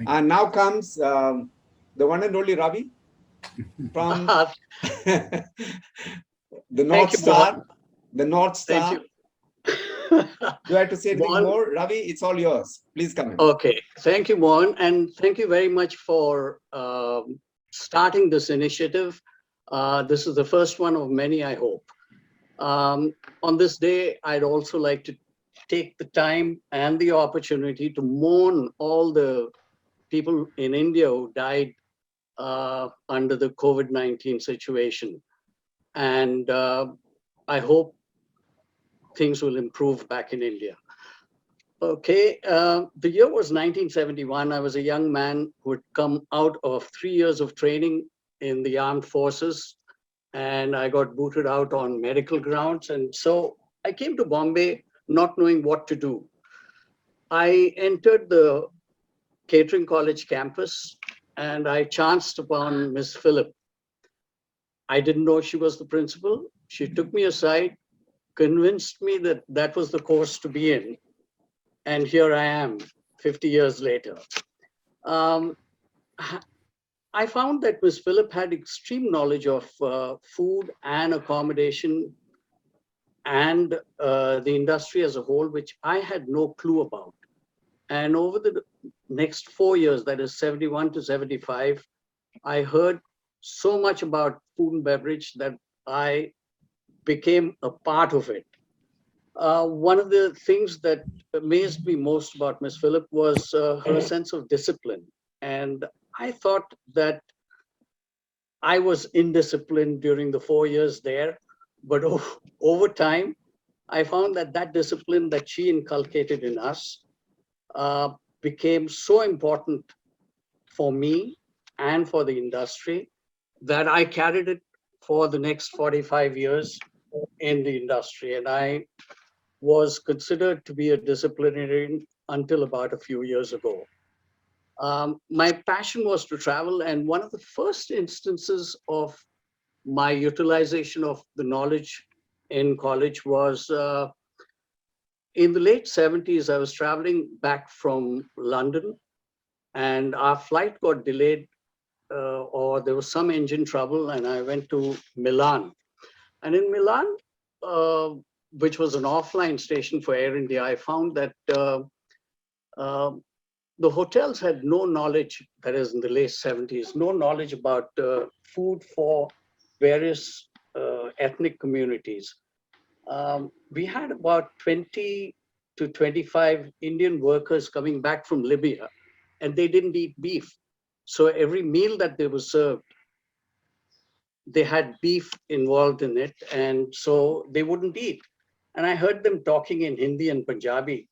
And now comes the one and only Ravi from the North Star. The North Star. Do I have to say anything more? Ravi, it's all yours. Please come in. Okay. Thank you, Mohan. And thank you very much for starting this initiative. This is the first one of many, I hope. On this day, I'd also like to take the time and the opportunity to mourn all the people in India who died under the COVID-19 situation. And I hope things will improve back in India. Okay, the year was 1971. I was a young man who had come out of 3 years of training in the armed forces, and I got booted out on medical grounds. And so I came to Bombay not knowing what to do. I entered the catering college campus and I chanced upon Miss Philip. I didn't know she was the principal. She took me aside, convinced me that that was the course to be in. And here I am 50 years later. I found that Ms. Philip had extreme knowledge of food and accommodation and the industry as a whole, which I had no clue about. And over the next 4 years, that is 71 to 75, I heard so much about food and beverage that I became a part of it. One of the things that amazed me most about Ms. Philip was her sense of discipline. And I thought that I was indisciplined during the 4 years there, but over time, I found that that discipline that she inculcated in us became so important for me and for the industry that I carried it for the next 45 years in the industry. And I was considered to be a disciplinarian until about a few years ago. My passion was to travel, and one of the first instances of my utilization of the knowledge in college was in the late 70s. I was traveling back from London, and our flight got delayed or there was some engine trouble, and I went to Milan. And in Milan, which was an offline station for Air India, I found that the hotels had no knowledge, that is in the late 70s, no knowledge about food for various ethnic communities. We had about 20 to 25 Indian workers coming back from Libya, and they didn't eat beef. So every meal that they were served, they had beef involved in it, and so they wouldn't eat. And I heard them talking in Hindi and Punjabi.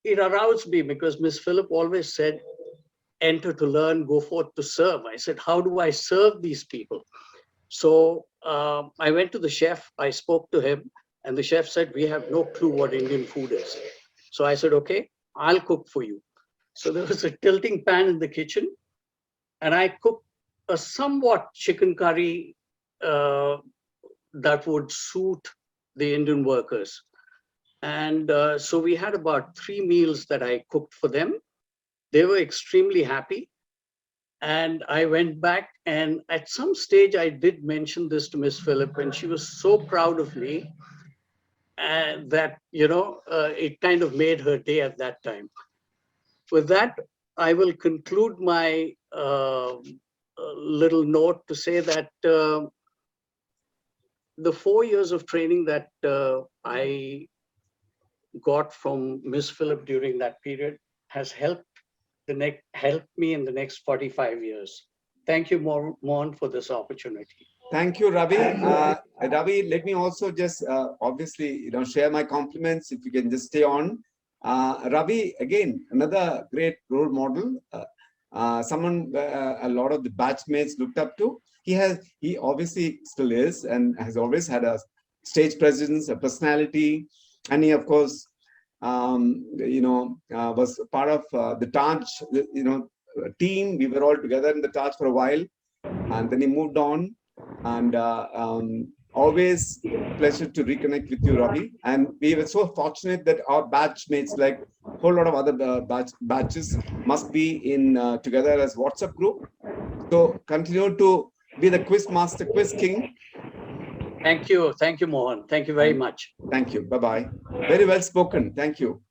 It aroused me because Miss Philip always said, enter to learn, go forth to serve. I said, how do I serve these people? So I went to the chef, I spoke to him, and the chef said, we have no clue what Indian food is. So I said, okay, I'll cook for you. So there was a tilting pan in the kitchen, and I cooked a somewhat chicken curry that would suit the Indian workers. And so we had about 3 meals that I cooked for them. They were extremely happy. And I went back, and at some stage I did mention this to Miss Phillip, and she was so proud of me that, it kind of made her day at that time. With that, I will conclude my little note to say that the 4 years of training that I got from Miss Phillip during that period has helped me in the next 45 years. Thank you, Mohan, for this opportunity. Thank you, Ravi. Ravi, let me also just obviously, share my compliments. If you can just stay on. Ravi, again, another great role model. Someone a lot of the batchmates looked up to. He obviously still is and has always had a stage presence, a personality, and he, of course, was part of the Taj, team. We were all together in the Taj for a while, and then he moved on. And always a pleasure to reconnect with you, Ravi. And we were so fortunate that our batchmates, like a whole lot of other batches, must be in together as WhatsApp group. So continue to be the quiz master, quiz king. Thank you, Mohan. Thank you very much. Thank you. Bye-bye. Very well spoken. Thank you.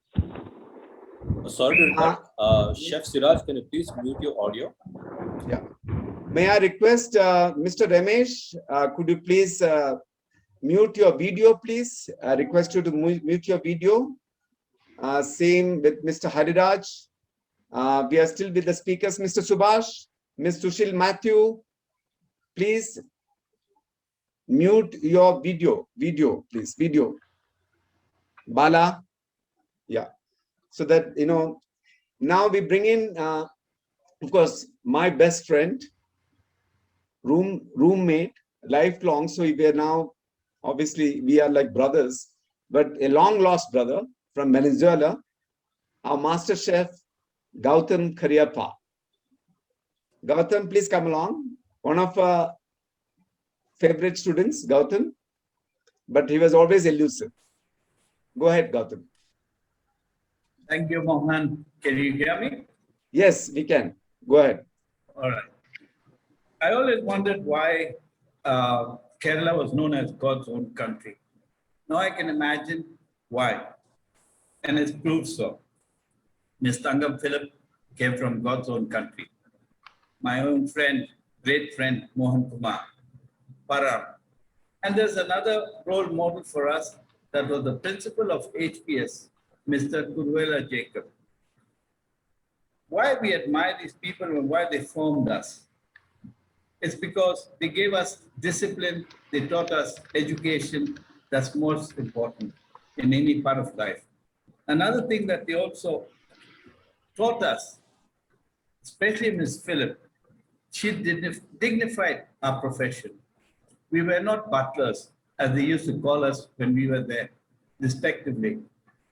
Sorry to interrupt. Chef Siraj, can you please mute your audio? Yeah. May I request Mr. Ramesh, could you please mute your video, please? I request you to mute your video. Same with Mr. Hariraj. We are still with the speakers, Mr. Subhash, Ms. Sushil Matthew. Please mute your video, please, video. Bala, yeah. So that, now we bring in, of course, my best friend, roommate, lifelong. So we are now, obviously, we are like brothers, but a long lost brother from Venezuela, our master chef, Gautam Khariappa. Gautam, please come along. One of our favorite students, Gautam, but he was always elusive. Go ahead, Gautam. Thank you, Mohan. Can you hear me? Yes, we can. Go ahead. All right. I always wondered why Kerala was known as God's own country. Now I can imagine why, and it's proved so. Ms. Thangam Phillip came from God's own country. My own friend, great friend, Mohankumar, Param. And there's another role model for us that was the principal of HPS, Mr. Kurwela Jacob. Why we admire these people and why they formed us? It's because they gave us discipline, they taught us education. That's most important in any part of life. Another thing that they also taught us, especially Ms. Phillip, she dignified our profession. We were not butlers, as they used to call us when we were there, respectively.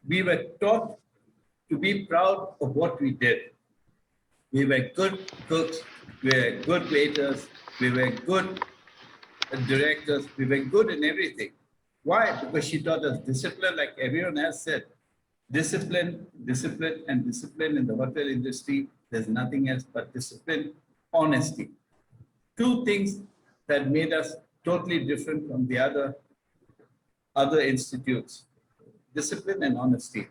We were taught to be proud of what we did. We were good cooks, we were good waiters, we were good directors, we were good in everything. Why? Because she taught us discipline, like everyone else said. Discipline, discipline, and discipline in the hotel industry. There's nothing else but discipline, honesty. Two things that made us totally different from the other institutes. Discipline and honesty.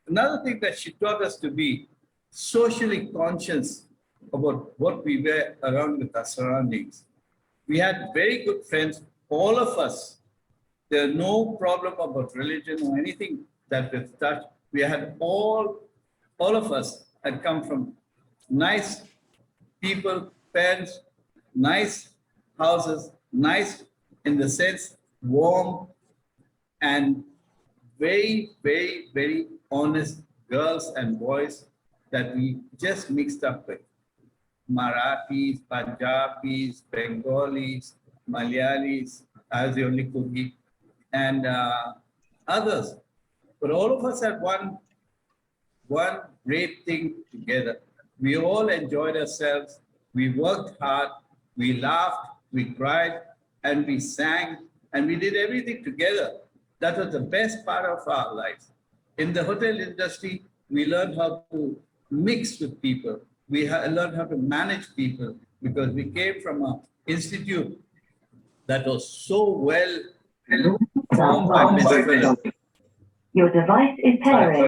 Another thing that she taught us to be socially conscious about what we were around with our surroundings. We had very good friends, all of us. There's no problem about religion or anything that we've touched. We had all of us had come from nice people, parents, nice houses, nice in the sense, warm and very, very, very honest girls and boys that we just mixed up with. Marathis, Punjabis, Bengalis, Malayalis, I was the only Kogi, and others. But all of us had one great thing together. We all enjoyed ourselves. We worked hard. We laughed. We cried. And we sang. And we did everything together. That was the best part of our lives. In the hotel industry, we learned how to mix with people. We learned how to manage people because we came from an institute that was so well formed by Mr. Philip. Your device is pairing.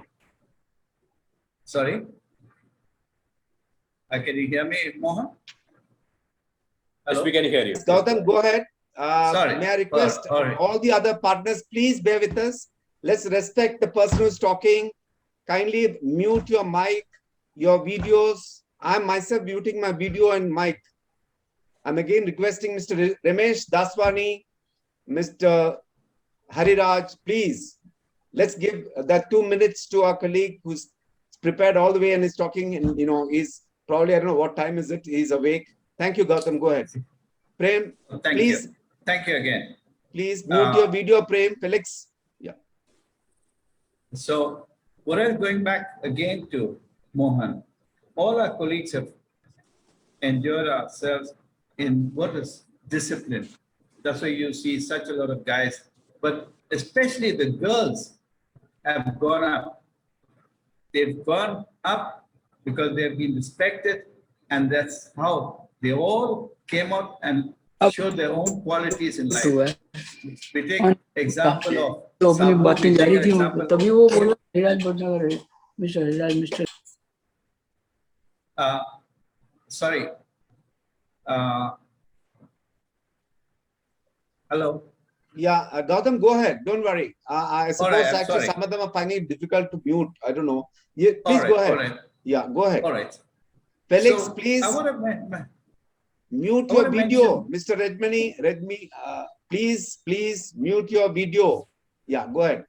Sorry? Can you hear me, Mohan? Yes, we can hear you. Gautam, go ahead. Sorry. May I request Sorry. all the other partners, please bear with us. Let's respect the person who's talking. Kindly mute your mic, your videos. I'm myself muting my video and mic. I'm again requesting Mr. Ramesh Daswani, Mr. Hariraj, please. Let's give that 2 minutes to our colleague who's prepared all the way and is talking. And he's probably, I don't know what time is it. He's awake. Thank you, Gautam. Go ahead. Prem, Thank please. you. Thank you again. Please mute your video, Prem. Felix. Yeah. So what I was going back again to Mohan, all our colleagues have endured ourselves in what is discipline. That's why you see such a lot of guys, but especially the girls have gone up. They've gone up because they've been respected, and that's how they all came out and showed their own qualities in life. We take example of तो अपनी Sabu, बातें we जारी take थी example तभी वो बोला Hariraj Bhatnagar mister Hariraj mister sorry. Hello. Yeah, Gautam, go ahead. Don't worry. I suppose I'm actually sorry. some of them are finding it difficult to mute. I don't know. Yeah, All please right, go ahead. all right. Yeah, go ahead. All right. Felix, So, please I want to mute I your wanna video. Mr. Redmi, please mute your video. Yeah, go ahead.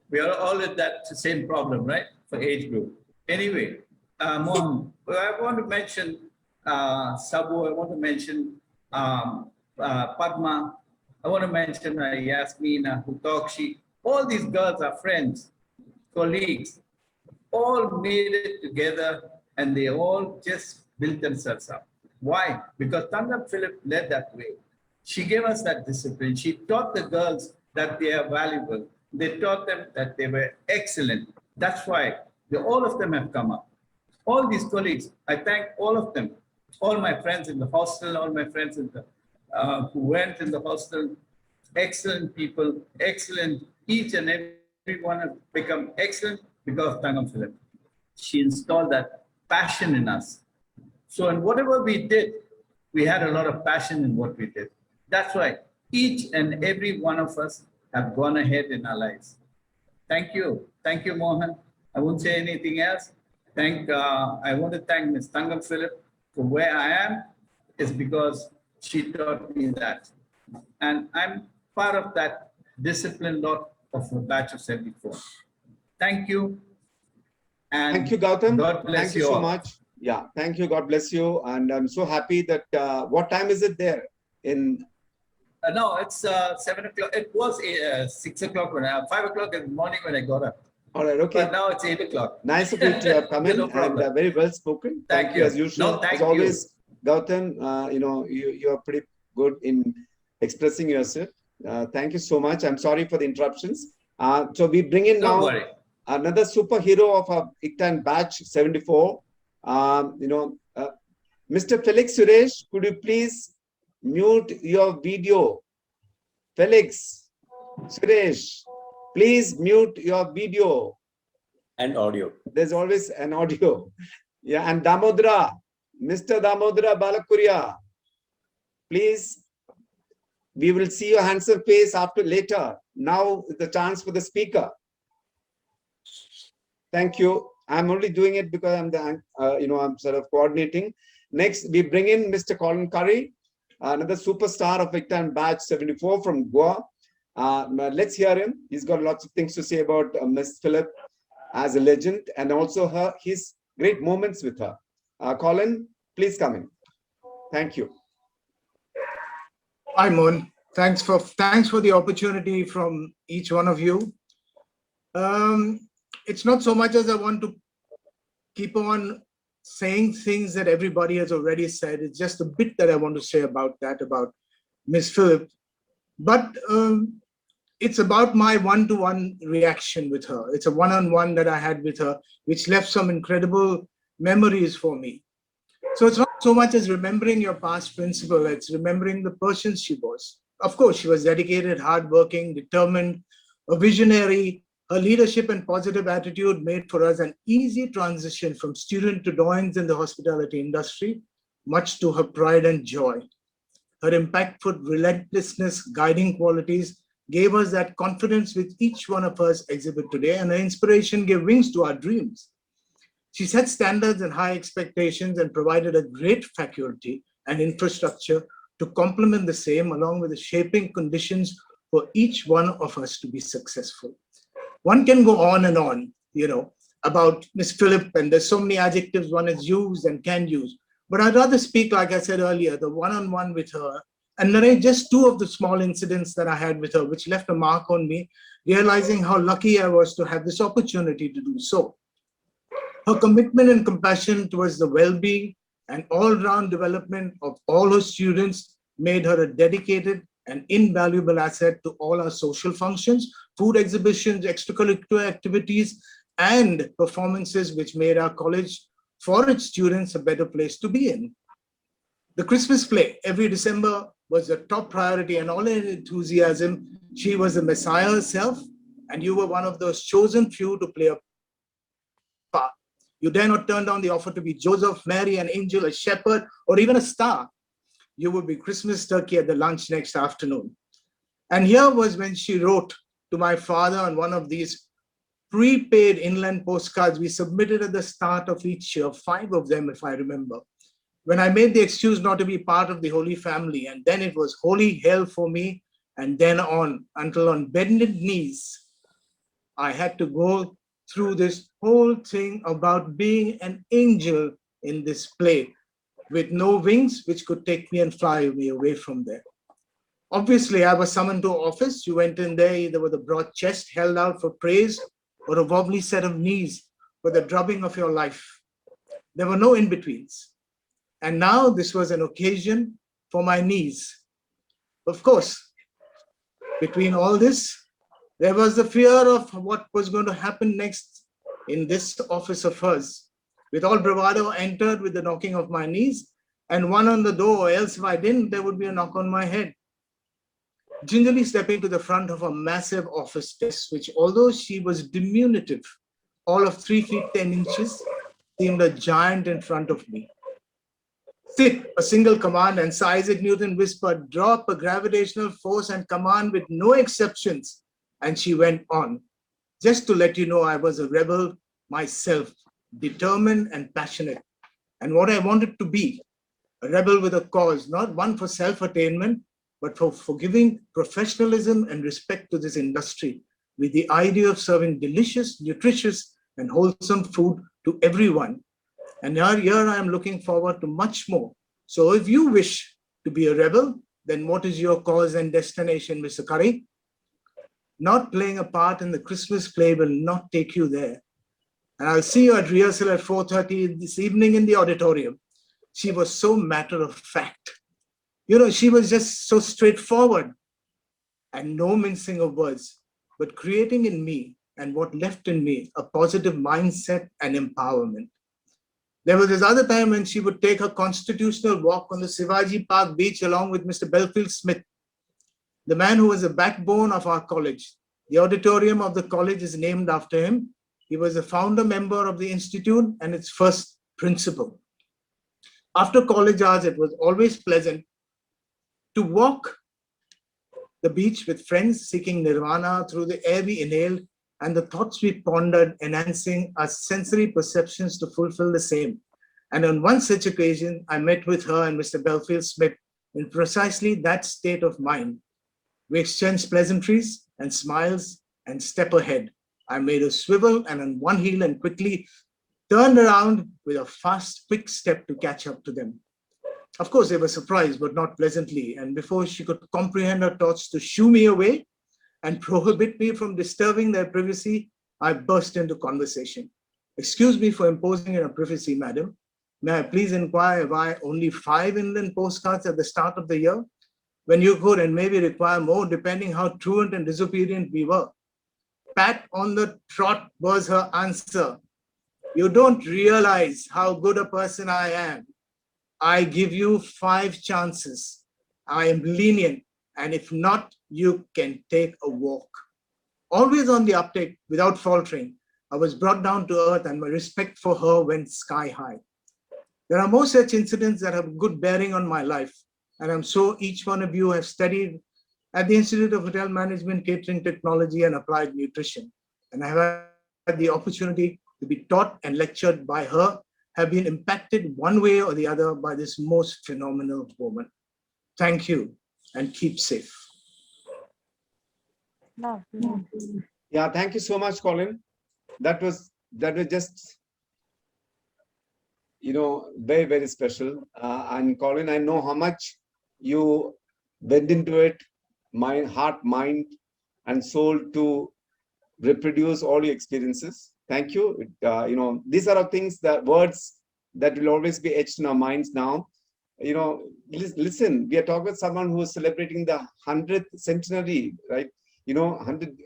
we are all at that same problem, right? For age group. Anyway, Mohan, I want to mention Sabu, I want to mention Padma, I want to mention Yasmina, Hutokshi. All these girls are friends, colleagues, all made it together and they all just built themselves up. Why? Because Thangam Philip led that way. She gave us that discipline. She taught the girls that they are valuable. They taught them that they were excellent. That's why all of them have come up. All these colleagues, I thank all of them. All my friends in the hostel, all my friends in the, who went in the hostel, excellent people, excellent. Each and every one have become excellent because of Thangam Philip. She installed that passion in us. So in whatever we did, we had a lot of passion in what we did. That's why each and every one of us have gone ahead in our lives. Thank you. Thank you, Mohan. I won't say anything else. I want to thank Ms. Thangam Philip for where I am. Is because she taught me that. And I'm part of that discipline lot of a batch of 74. Thank you. And thank you, Gautam. God bless thank you you so all. much. Yeah, thank you. God bless you. And I'm so happy that, what time is it there? No, it's 7 o'clock. It was 6 o'clock, 5 o'clock in the morning when I got up. All right, okay. But now it's 8 o'clock. Nice of you to have come in No problem. and very well spoken. Thank you. As usual. No, thank as always, Gautam, you are pretty good in expressing yourself. Thank you so much. I'm sorry for the interruptions. So we bring in Don't now worry. another superhero of our ICTAN batch 74. Mr. Felix Suresh, could you please mute your video? Felix Suresh, please mute your video. And audio. There's always an audio. Yeah, and Damodra, Mr. Damodra Balakuria, please, we will see your handsome face later. Now is the chance for the speaker. Thank you. I'm only doing it because I'm sort of coordinating. Next, we bring in Mr. Colin Curry, another superstar of ICTAN batch 74 from Goa. Let's hear him. He's got lots of things to say about Ms. Philip as a legend and also his great moments with her. Colin, please come in. Thank you. Hi, Mohan. Thanks for the opportunity from each one of you. It's not so much as I want to keep on saying things that everybody has already said. It's just a bit that I want to say about Miss Philip. But it's about my one-to-one reaction with her. It's a one-on-one that I had with her, which left some incredible memories for me. So it's not so much as remembering your past principal, it's remembering the person she was. Of course, she was dedicated, hardworking, determined, a visionary. Her leadership and positive attitude made for us an easy transition from student to doyens in the hospitality industry, much to her pride and joy. Her impactful relentlessness, guiding qualities gave us that confidence which each one of us exhibit today, and her inspiration gave wings to our dreams. She set standards and high expectations and provided a great faculty and infrastructure to complement the same, along with the shaping conditions for each one of us to be successful. One can go on and on, about Miss Phillip, and there's so many adjectives one has used and can use. But I'd rather speak, like I said earlier, the one-on-one with her, and narrate just two of the small incidents that I had with her, which left a mark on me, realizing how lucky I was to have this opportunity to do so. Her commitment and compassion towards the well-being and all-round development of all her students made her a dedicated and invaluable asset to all our social functions, food exhibitions, extracurricular activities, and performances which made our college for its students a better place to be in. The Christmas play every December was a top priority, and all her enthusiasm. She was the Messiah herself, and you were one of those chosen few to play a part. You dare not turn down the offer to be Joseph, Mary, an angel, a shepherd, or even a star. You would be Christmas turkey at the lunch next afternoon. And here was when she wrote to my father on one of these prepaid inland postcards we submitted at the start of each year, 5 of them, if I remember. When I made the excuse not to be part of the Holy Family, and then it was holy hell for me, and then on, until on bended knees, I had to go through this whole thing about being an angel in this play with no wings which could take me and fly me away from there. Obviously, I was summoned to office. You went in there either with a broad chest held out for praise or a wobbly set of knees for the drubbing of your life. There were no in-betweens. And now this was an occasion for my knees. Of course, between all this, there was the fear of what was going to happen next in this office of hers. With all bravado, I entered with the knocking of my knees and one on the door, else if I didn't, there would be a knock on my head. Gingerly stepping to the front of a massive office desk, which although she was diminutive, all of 3 feet 10 inches, seemed a giant in front of me. Sit, a single command, and Sir Isaac Newton whispered, drop a gravitational force and command with no exceptions. And she went on, just to let you know I was a rebel myself, determined and passionate. And what I wanted to be, a rebel with a cause, not one for self-attainment, but for forgiving professionalism and respect to this industry, with the idea of serving delicious, nutritious, and wholesome food to everyone. And here I am looking forward to much more. So if you wish to be a rebel, then what is your cause and destination, Mr. Curry? Not playing a part in the Christmas play will not take you there. And I'll see you at rehearsal at 4:30 this evening in the auditorium. She was so matter of fact. She was just so straightforward and no mincing of words, but creating in me and what left in me a positive mindset and empowerment. There was this other time when she would take her constitutional walk on the Shivaji Park beach along with Mr. Belfield Smith, the man who was the backbone of our college. The auditorium of the college is named after him. He was a founder member of the institute and its first principal. After college hours, it was always pleasant to walk the beach with friends seeking nirvana through the air we inhaled and the thoughts we pondered, enhancing our sensory perceptions to fulfill the same. And on one such occasion, I met with her and Mr. Belfield Smith in precisely that state of mind. We exchanged pleasantries and smiles and step ahead. I made a swivel and on one heel and quickly turned around with a fast, quick step to catch up to them. Of course, they were surprised, but not pleasantly. And before she could comprehend her thoughts to shoo me away and prohibit me from disturbing their privacy, I burst into conversation. Excuse me for imposing your privacy, madam. May I please inquire why only 5 inland postcards at the start of the year, when you could and maybe require more, depending how truant and disobedient we were? Pat on the trot was her answer. You don't realize how good a person I am. I give you 5 chances. I am lenient, and if not, you can take a walk. Always on the uptake, without faltering, I was brought down to earth, and my respect for her went sky high. There are more such incidents that have good bearing on my life, and I'm sure each one of you have studied at the Institute of Hotel Management, Catering Technology and Applied Nutrition, and I have had the opportunity to be taught and lectured by her, have been impacted one way or the other by this most phenomenal woman. Thank you, and keep safe. Yeah, thank you so much, Colin. That was just, very, very special. And Colin, I know how much you went into it, heart, mind, and soul to reproduce all your experiences. Thank you. These are things, that words that will always be etched in our minds now. Listen, we are talking about someone who is celebrating the 100th centenary, right? 100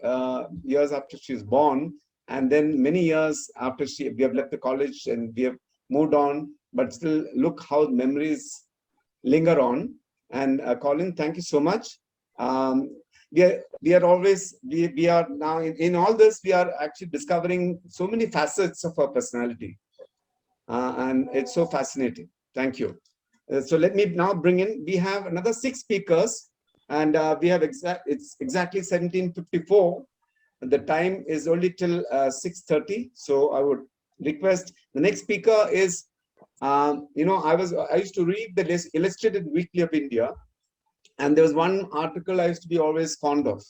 years after she was born, and then many years after we have left the college and we have moved on, but still look how memories linger on. And Colin, thank you so much. We are now in all this, we are actually discovering so many facets of our personality. And it's so fascinating. Thank you. So let me now bring in, we have another 6 speakers, and we have it's exactly 17:54. The time is only till 6:30. So I would request, the next speaker is, I used to read the Illustrated Weekly of India, and there was one article I used to be always fond of,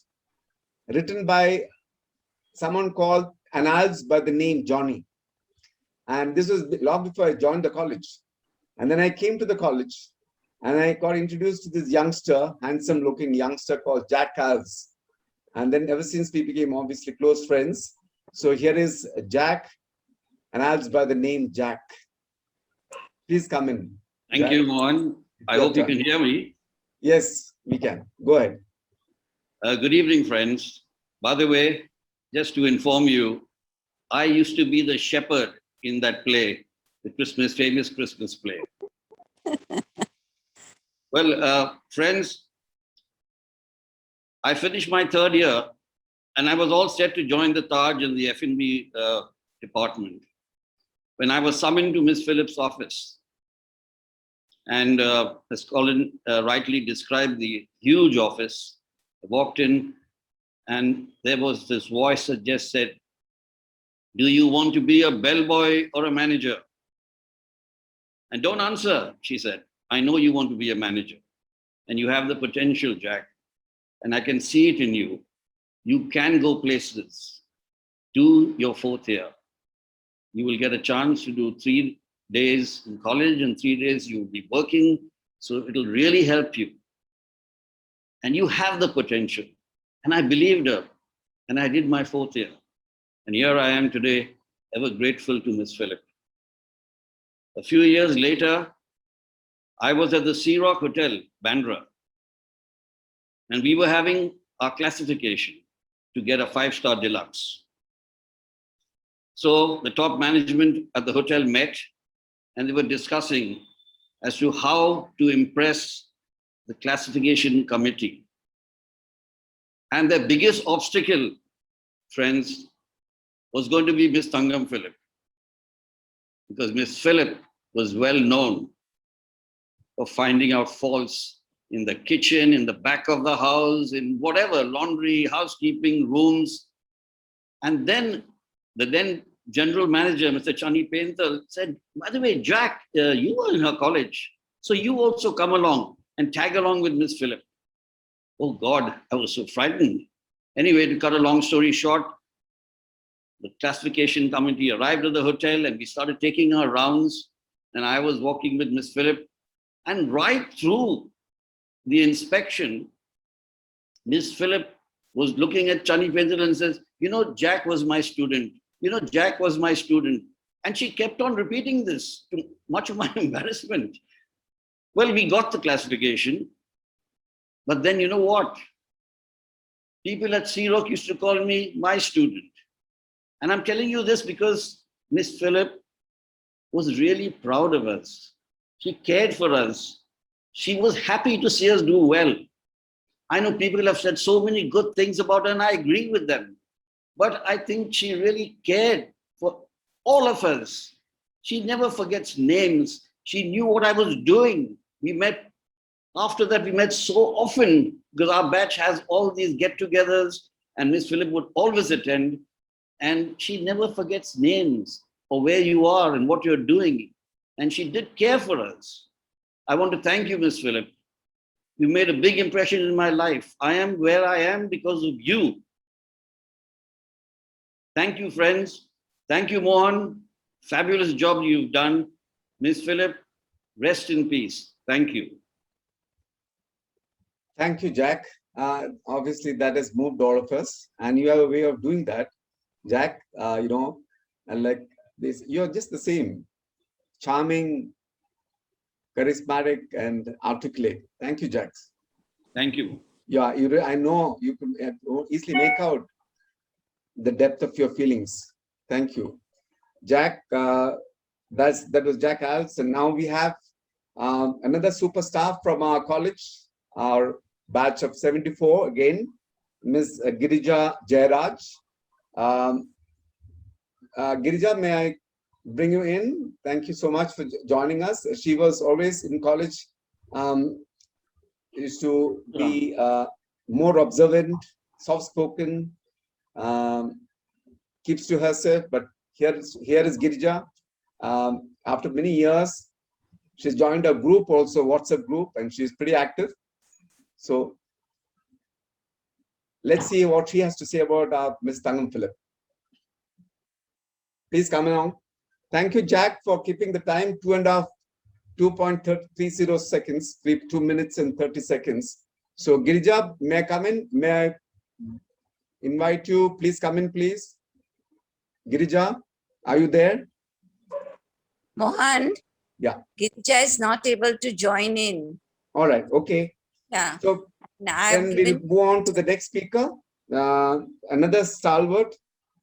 written by someone called Annals by the name Johnny. And this was long before I joined the college. And then I came to the college and I got introduced to this youngster, handsome looking youngster called Jack Alves. And then ever since we became obviously close friends. So here is Jack Alves by the name Jack. Please come in. Thank Jack. you, Mohan. I hope you can hear me. Yes, we can. Go ahead. Good evening, friends. By the way, just to inform you, I used to be the shepherd in that play, the famous Christmas play. Well, friends, I finished my 3rd year and I was all set to join the Taj in the F&B department when I was summoned to Miss Phillips' office. And as Colin rightly described the huge office, I walked in and there was this voice that just said, "Do you want to be a bellboy or a manager?" And don't answer, she said. "I know you want to be a manager and you have the potential, Jack. And I can see it in you. You can go places. Do your 4th year. You will get a chance to do 3 days in college and 3 days you will be working. So it'll really help you. And you have the potential." And I believed her. And I did my 4th year. And here I am today, ever grateful to Miss Phillip. A few years later, I was at the Sea Rock Hotel, Bandra. And we were having our classification to get a 5-star deluxe. So the top management at the hotel met and they were discussing as to how to impress the classification committee. And the biggest obstacle, friends, was going to be Miss Thangam Phillip. Because Miss Phillip was well known for finding out faults in the kitchen, in the back of the house, in whatever, laundry, housekeeping, rooms. And then the then general manager, Mr. Chani Paintal, said, "By the way, Jack, you were in her college. So you also come along and tag along with Miss Phillip." Oh God, I was so frightened. Anyway, to cut a long story short, the classification committee arrived at the hotel and we started taking our rounds. And I was walking with Miss Phillip. And right through the inspection, Miss Phillip was looking at Chani Paintal and says, "Jack was my student. Jack was my student." And she kept on repeating this, to much of my embarrassment. Well, we got the classification. But then you know what? People at Sea Rock used to call me my student. And I'm telling you this because Miss Phillip was really proud of us. She cared for us. She was happy to see us do well. I know people have said so many good things about her, and I agree with them. But I think she really cared for all of us. She never forgets names. She knew what I was doing. We met, after that, we met so often because our batch has all these get-togethers, and Miss Phillip would always attend. And she never forgets names or where you are and what you're doing. And she did care for us. I want to thank you, Miss Phillip. You made a big impression in my life. I am where I am because of you. Thank you, friends. Thank you, Mohan. Fabulous job you've done. Miss Phillip, rest in peace. Thank you. Thank you, Jack. Obviously, that has moved all of us, and you have a way of doing that, Jack. And like this, you're just the same, charming, charismatic, and articulate. Thank you, Jack. Thank you. Yeah, I know you can easily make out the depth of your feelings. Thank you, Jack. That was Jack Als, and now we have another superstar from our college, our batch of 74 again, Ms. Girija Jairaj. Girija, may I bring you in? Thank you so much for joining us. She was always in college, used to be more observant, soft-spoken, keeps to herself, but here is Girija. After many years, she's joined a group also, WhatsApp group, and she's pretty active. So let's see what she has to say about Ms. Thangam Phillip. Please come along. Thank you, Jack, for keeping the time 2.30 seconds, 2 minutes and 30 seconds. So Girija, may I come in? May I invite you? Please come in, please. Girija, are you there? Mohan, Yeah. Girija is not able to join in. All right. Okay. Yeah. So Now then we'll move on to the next speaker. Another stalwart,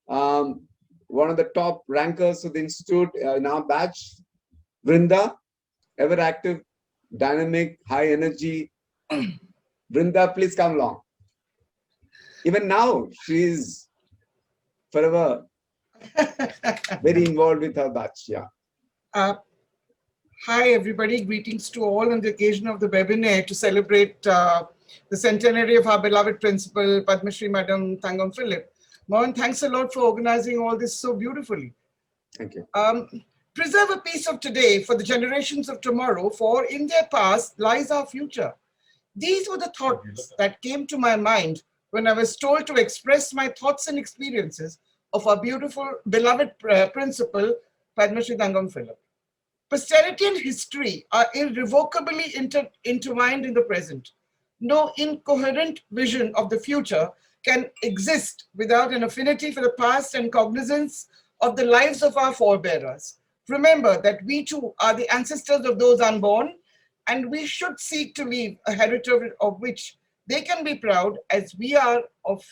one of the top rankers of the institute in our batch, Vrinda, ever active, dynamic, high energy. Vrinda, please come along. Even now, she's forever very involved with her batch. Yeah. Hi, everybody. Greetings to all on the occasion of the webinar to celebrate the centenary of our beloved principal, Padma Shri Madam Thangam Phillip. Mohan, thanks a lot for organizing all this so beautifully. Thank you. Preserve a piece of today for the generations of tomorrow, for in their past lies our future. These were the thoughts that came to my mind when I was told to express my thoughts and experiences of our beautiful, beloved principal, Padma Shri Thangam Phillip. Posterity and history are irrevocably intertwined in the present. No incoherent vision of the future can exist without an affinity for the past and cognizance of the lives of our forebearers. Remember that we too are the ancestors of those unborn, and we should seek to leave a heritage of which they can be proud, as we are of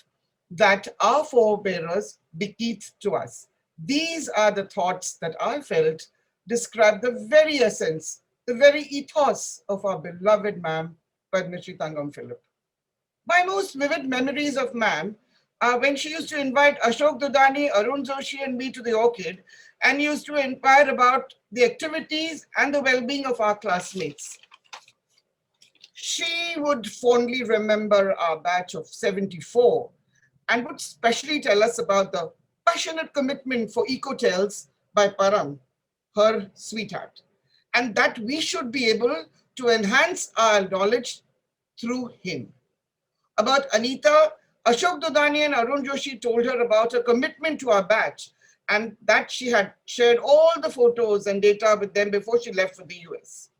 that our forebearers bequeathed to us. These are the thoughts that I felt describe the very essence, the very ethos of our beloved ma'am, Padma Shri Thangam Phillip. My most vivid memories of ma'am are when she used to invite Ashok Dudani, Arun Joshi and me to the Orchid and used to inquire about the activities and the well-being of our classmates. She would fondly remember our batch of 74 and would specially tell us about the passionate commitment for ecotels by Param, her sweetheart, and that we should be able to enhance our knowledge through him. About Anita, Ashok Dudani and Arun Joshi told her about her commitment to our batch and that she had shared all the photos and data with them before she left for the US.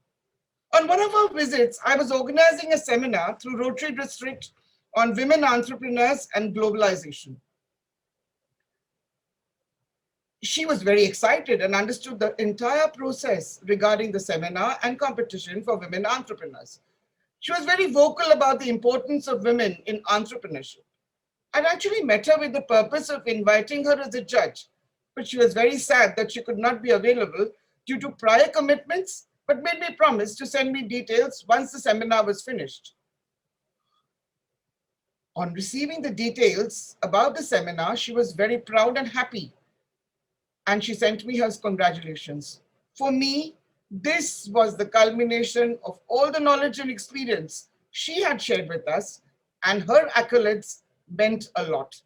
On one of our visits, I was organizing a seminar through Rotary District on women entrepreneurs and globalization. She was very excited and understood the entire process regarding the seminar and competition for women entrepreneurs. She was very vocal about the importance of women in entrepreneurship. I'd actually met her with the purpose of inviting her as a judge but she was very sad that she could not be available due to prior commitments, but made me promise to send me details once the seminar was finished. On receiving the details about the seminar, she was very proud and happy, and she sent me her congratulations. For me, this was the culmination of all the knowledge and experience she had shared with us, and her accolades meant a lot.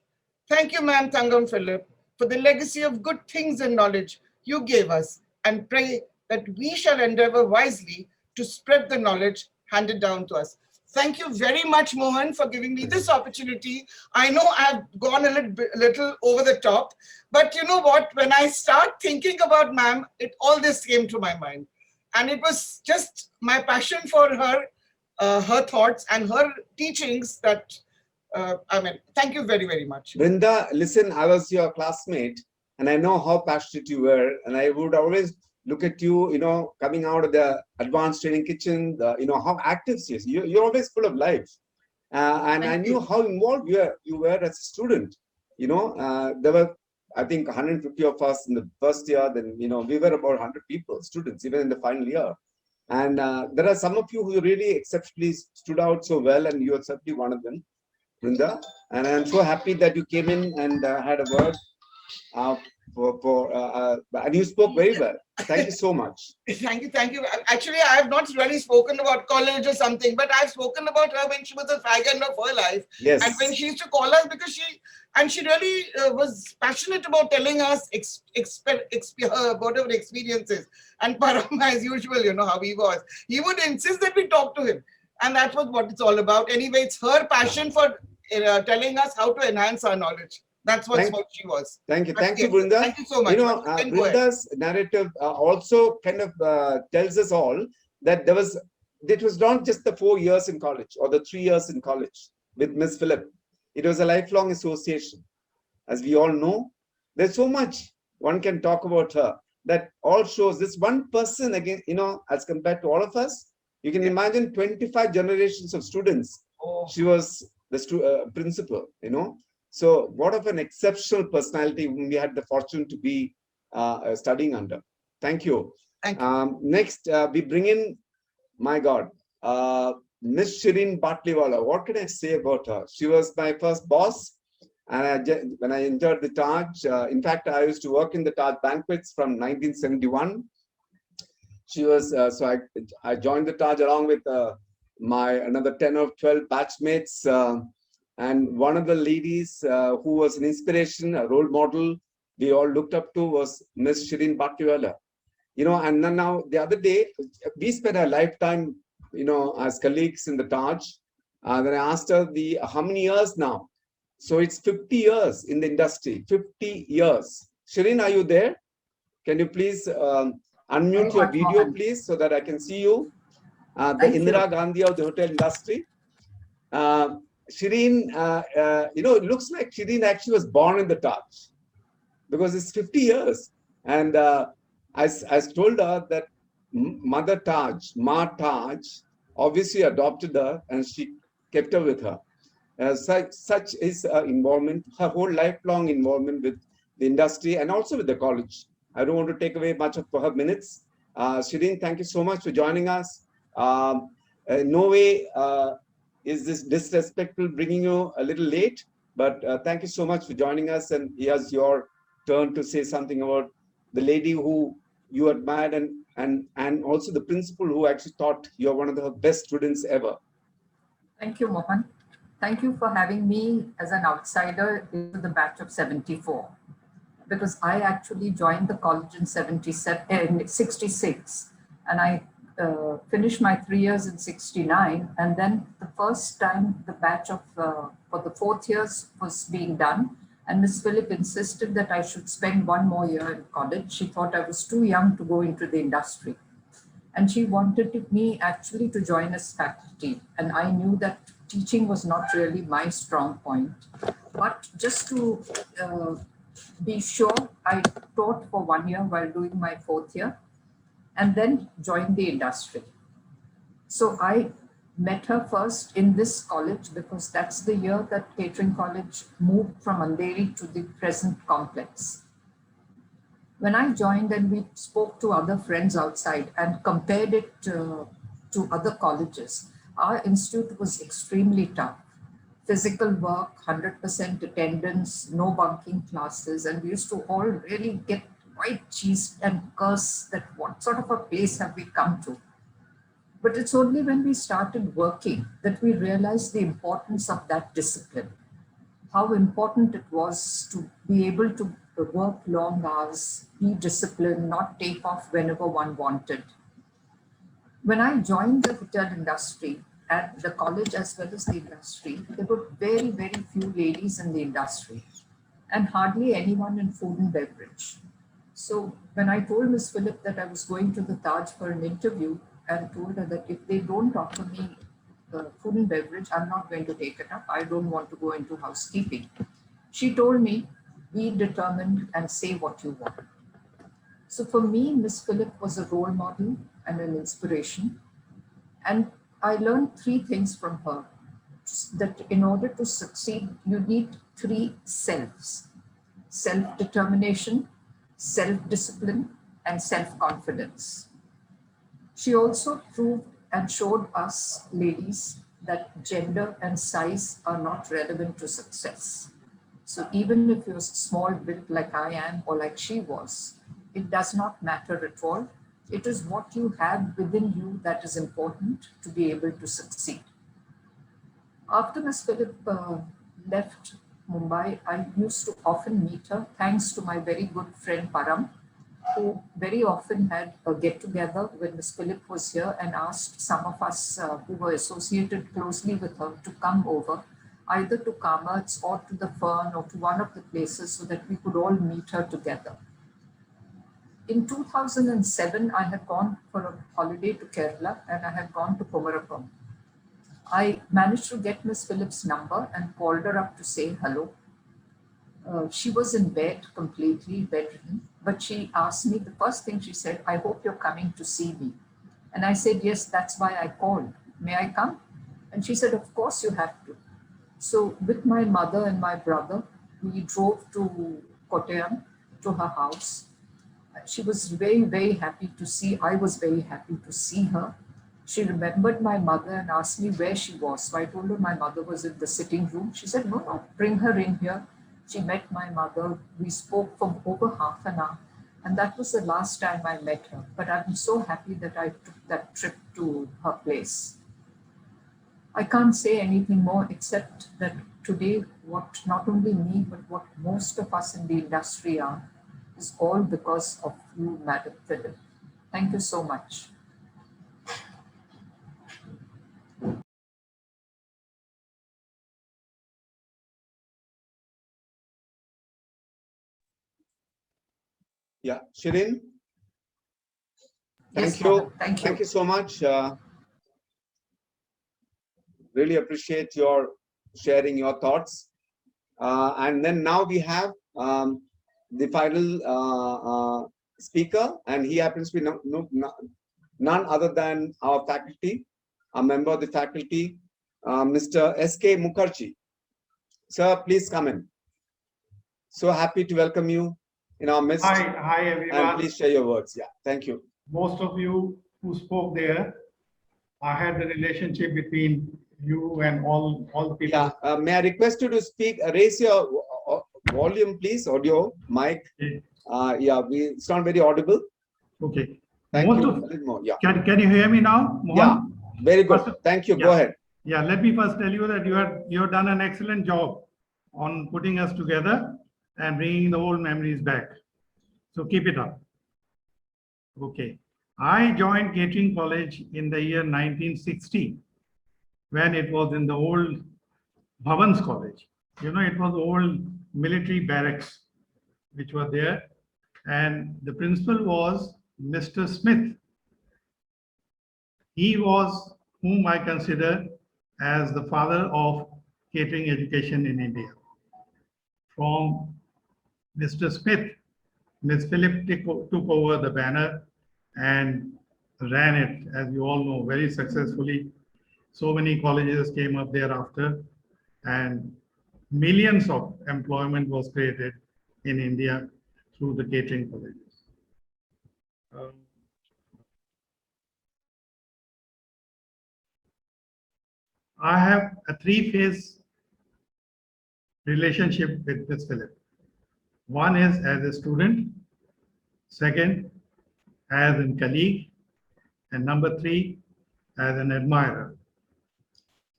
Thank you, ma'am Thangam Philip, for the legacy of good things and knowledge you gave us, and pray that we shall endeavor wisely to spread the knowledge handed down to us. Thank you very much, Mohan, for giving me this opportunity. I know I've gone a little over the top, but you know what? When I start thinking about ma'am, all this came to my mind. And it was just my passion for her, her thoughts and her teachings that, thank you very, very much. Brinda, listen, I was your classmate and I know how passionate you were, and I would always look at you, coming out of the advanced training kitchen, how active she is. You're always full of life. And I knew how involved you were as a student. There were, I think, 150 of us in the first year. Then, we were about 100 people, students, even in the final year. And there are some of you who really exceptionally stood out so well, and you are certainly one of them, Brinda. And I'm so happy that you came in and had a word. And you spoke very well. Thank you so much. Thank you, thank you. Actually, I have not really spoken about college or something, but I've spoken about her when she was a fag end of her life. Yes. And when she used to call us, because she really was passionate about telling us whatever experiences. And Param, as usual, how he was. He would insist that we talk to him. And that was what it's all about. Anyway, it's her passion for telling us how to enhance our knowledge. That's what she was. Thank you. Thank you, Brinda. Thank you so much. Brinda's narrative also kind of tells us all that it was not just the 4 years in college or the 3 years in college with Miss Philip. It was a lifelong association. As we all know, there's so much one can talk about her that all shows this one person again, as compared to all of us. You can imagine 25 generations of students. She was the principal, So what of an exceptional personality whom we had the fortune to be studying under. Thank you. Thank you. Next, we bring in, my God, Miss Shireen Batliwala. What can I say about her? She was my first boss. And when I entered the Taj, in fact, I used to work in the Taj banquets from 1971. She was, so I joined the Taj along with another 10 or 12 batchmates. And one of the ladies who was an inspiration, a role model, we all looked up to was Miss Shireen Batliwala. And then now the other day, we spent a lifetime, as colleagues in the Taj. Then I asked her how many years now? So it's 50 years in the industry, 50 years. Shireen, are you there? Can you please unmute your video, please, so that I can see you? The Indira Gandhi of the hotel industry. Shireen, it looks like Shireen actually was born in the Taj because it's 50 years. And I told her that Mother Taj, Ma Taj, obviously adopted her and she kept her with her. Such is her involvement, her whole lifelong involvement with the industry and also with the college. I don't want to take away much of her minutes. Shireen, thank you so much for joining us. No way is this disrespectful bringing you a little late, but thank you so much for joining us. And here's your turn to say something about the lady who you admired and also the principal who actually thought you're one of the best students ever. Thank you, Mohan. Thank you for having me as an outsider into the batch of 74, because I actually joined the college in 66, and I finished my 3 years in 69. And then the first time the batch of, for the 4th years was being done, and Miss Philip insisted that I should spend 1 more year in college. She thought I was too young to go into the industry. And she wanted me actually to join as faculty. And I knew that teaching was not really my strong point. But just to be sure, I taught for 1 year while doing my 4th year and then joined the industry. So I met her first in this college because that's the year that Catering College moved from Andheri to the present complex. When I joined and we spoke to other friends outside and compared it to other colleges, our institute was extremely tough. Physical work, 100% attendance, no bunking classes, and we used to all really get quite cheesed and curse that what sort of a place have we come to. But it's only when we started working that we realized the importance of that discipline, how important it was to be able to work long hours, be disciplined, not take off whenever one wanted. When I joined the hotel industry at the college as well as the industry, there were very, very few ladies in the industry and hardly anyone in food and beverage. So when I told Ms. Phillip that I was going to the Taj for an interview and told her that if they don't offer me food and beverage, I'm not going to take it up. I don't want to go into housekeeping. She told me, be determined and say what you want. So for me, Ms. Phillip was a role model and an inspiration. And I learned 3 things from her, that in order to succeed, you need 3 selves: self-determination, self-discipline, and self-confidence. She also proved and showed us ladies that gender and size are not relevant to success. So even if you're small built like I am or like she was, it does not matter at all. It is what you have within you that is important to be able to succeed. After Ms. Phillip left Mumbai, I used to often meet her, thanks to my very good friend Param, who very often had a get-together when Ms. Phillip was here and asked some of us who were associated closely with her to come over, either to Kamar's or to the Fern or to one of the places so that we could all meet her together. In 2007, I had gone for a holiday to Kerala and I had gone to Kumarakom. I managed to get Ms. Phillip's number and called her up to say hello. She was in bed, completely bedridden, but she asked me, the first thing she said, I hope you're coming to see me. And I said, yes, that's why I called. May I come? And she said, of course you have to. So with my mother and my brother, we drove to Kottayam, to her house. She was very, very happy to see, I was very happy to see her. She remembered my mother and asked me where she was. So I told her my mother was in the sitting room. She said, no, bring her in here. She met my mother. We spoke for over half an hour. And that was the last time I met her. But I'm so happy that I took that trip to her place. I can't say anything more except that today, what not only me, but what most of us in the industry are, is all because of you, Madam Phillip. Thank you so much. Yeah, Shirin. Yes, Thank you. Madam. Thank you. Thank you so much. Really appreciate your sharing your thoughts. And then now we have the final speaker, and he happens to be none other than our faculty, a member of the faculty, Mr. S.K. Mukherjee. Sir, please come in. So happy to welcome you in our midst. Hi everyone. And please share your words. Yeah, thank you. Most of you who spoke there, I had the relationship between you and all the people. Yeah, may I request you to speak, raise your volume, please, audio, mic. Yeah, it's not very audible. Okay. Thank Most you. of, A little more. Yeah. Can you hear me now, Mohan? Yeah, very good. Thank you. Yeah. Go ahead. Yeah, let me first tell you that you have done an excellent job on putting us together and bringing the old memories back. So keep it up. Okay. I joined catering college in the year 1960 when it was in the old Bhavans College. You know, it was old military barracks which were there. And the principal was Mr. Smith. He was whom I consider as the father of catering education in India. From Mr. Smith, Ms. Phillip took over the banner and ran it, as you all know, very successfully. So many colleges came up thereafter, and millions of employment was created in India through the catering colleges. I have a three-phase relationship with Miss Philip. One is as a student, second as a colleague, and number three as an admirer.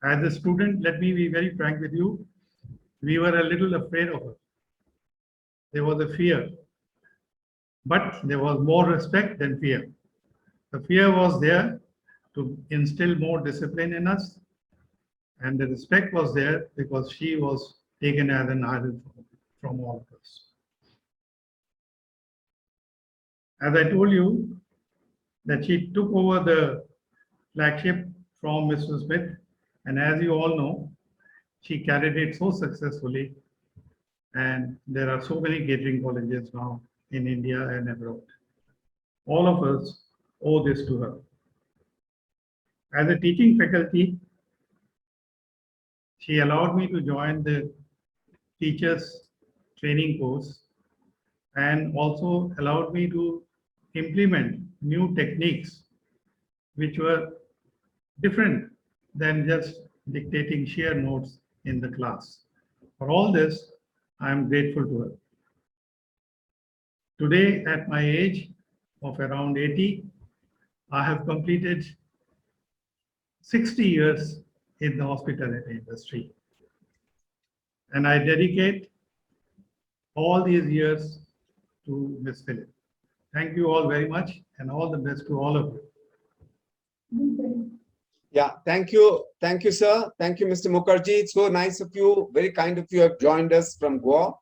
As a student, let me be very frank with you, we were a little afraid of her. There was a fear, but there was more respect than fear. The fear was there to instill more discipline in us, and the respect was there because she was taken as an idol from all of us. As I told you, that she took over the flagship from Mr. Smith, and as you all know, she carried it so successfully, and there are so many catering colleges now in India and abroad. All of us owe this to her. As a teaching faculty, she allowed me to join the teachers training course and also allowed me to implement new techniques which were different than just dictating sheer notes in the class. For all this, I am grateful to her. Today, at my age of around 80, I have completed 60 years in the hospitality industry. And I dedicate all these years to Ms. Philip. Thank you all very much, and all the best to all of you. Yeah, thank you, sir. Thank you, Mr. Mukherjee. It's so nice of you, very kind of you have joined us from Goa.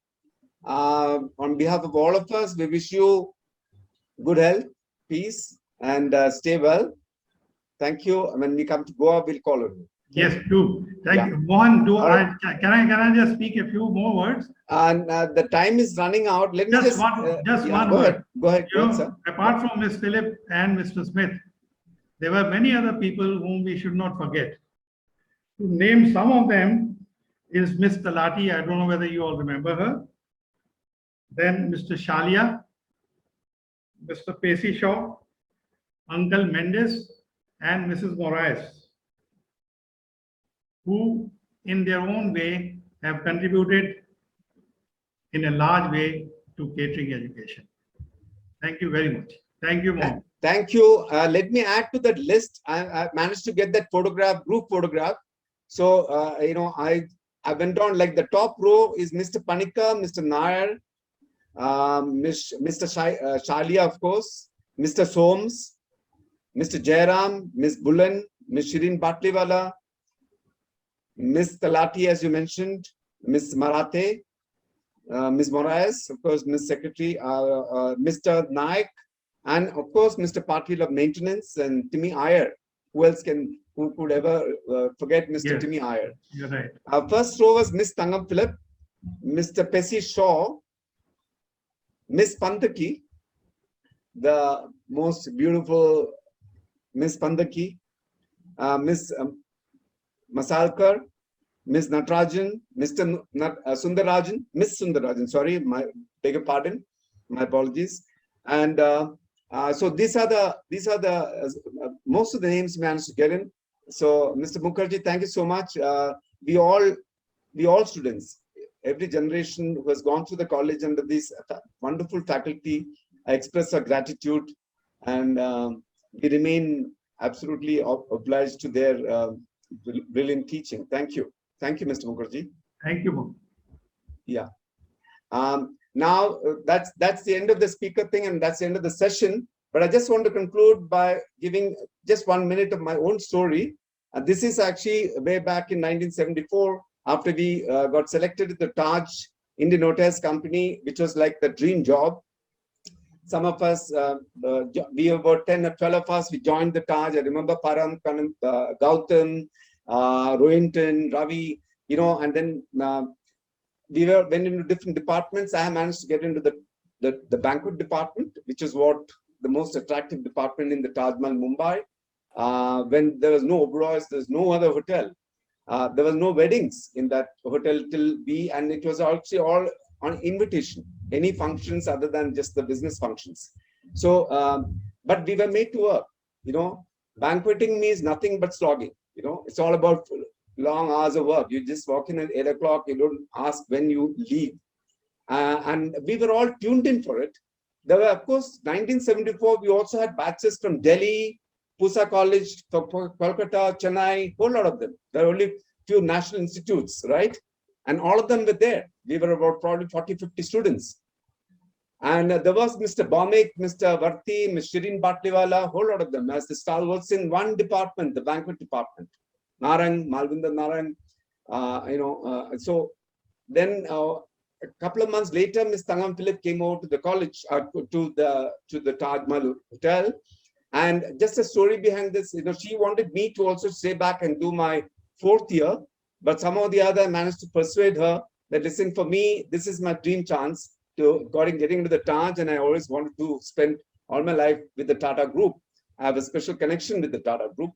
On behalf of all of us, we wish you good health, peace, and stay well. Thank you. When we come to Goa, we'll call on you. Yes, do. Thank you. Mohan, can I just speak a few more words? And the time is running out. Let me just one word. Go ahead, sir. Apart from Ms. Philip and Mr. Smith, there were many other people whom we should not forget. To name some of them is Miss Talati. I don't know whether you all remember her. Then Mr. Shalia, Mr. Pacey Shaw, Uncle Mendes, and Mrs. Moraes, who in their own way have contributed in a large way to catering education. Thank you very much. Thank you, Mom. Thank you. Let me add to that list. I managed to get that photograph, group photograph. So, I went on, like the top row is Mr. Panika, Mr. Nair, Mr. Shalia, of course, Mr. Soms, Mr. Jairam, Ms. Bullen, Ms. Shirin Batliwala, Ms. Talati, as you mentioned, Ms. Marathe, Ms. Moraes, of course, Ms. Secretary, Mr. Naik, and of course, Mr. Patil of Maintenance, and Timmy Iyer. Who could ever forget Mr. Yes, Timmy Iyer? You're right. Our first row was Miss Thangam Philip, Mr. Pesi Shaw, Miss Pandaki, the most beautiful Miss Pandaki, Miss Masalkar, Miss Natarajan, Mr. Sundarajan, Miss Sundarajan, sorry, my beg your pardon, my apologies. And so these are the most of the names managed to get in. So Mr. Mukherjee, thank you so much. We all students, every generation who has gone through the college under these wonderful faculty, I express our gratitude, and we remain absolutely obliged to their brilliant teaching. Thank you. Thank you, Mr. Mukherjee. Thank you, Mom. Yeah. Now that's the end of the speaker thing, and that's the end of the session. But I just want to conclude by giving just 1 minute of my own story. This is actually way back in 1974, after we got selected at the Taj Indian Hotels Company, which was like the dream job. Some of us, we were about 10 or 12 of us, we joined the Taj. I remember Param, Gautam, Rohinton, Ravi, and then we went into different departments. I managed to get into the banquet department, which is what the most attractive department in the Taj Mahal, Mumbai. When there was no Oberoi's, there's no other hotel. There was no weddings in that hotel and it was actually all on invitation, any functions other than just the business functions. So, but we were made to work. Banqueting means nothing but slogging. It's all about long hours of work. You just walk in at 8 o'clock. You don't ask when you leave. And we were all tuned in for it. There were, of course, 1974, we also had batches from Delhi, Pusa College, Kolkata, Chennai, whole lot of them. There were only few national institutes, right? And all of them were there. We were about probably 40, 50 students. And there was Mr. Baumik, Mr. Varti, Ms. Shirin Batliwala, whole lot of them as the stalwarts in one department, the banquet department. Narang, Malvinder Narang, so then a couple of months later, Ms. Thangam Philip came over to the college, to the Taj Mahal Hotel. And just a story behind this, she wanted me to also stay back and do my 4th year, but somehow or the other I managed to persuade her that, listen, for me, this is my dream chance to getting into the Taj, and I always wanted to spend all my life with the Tata Group. I have a special connection with the Tata Group.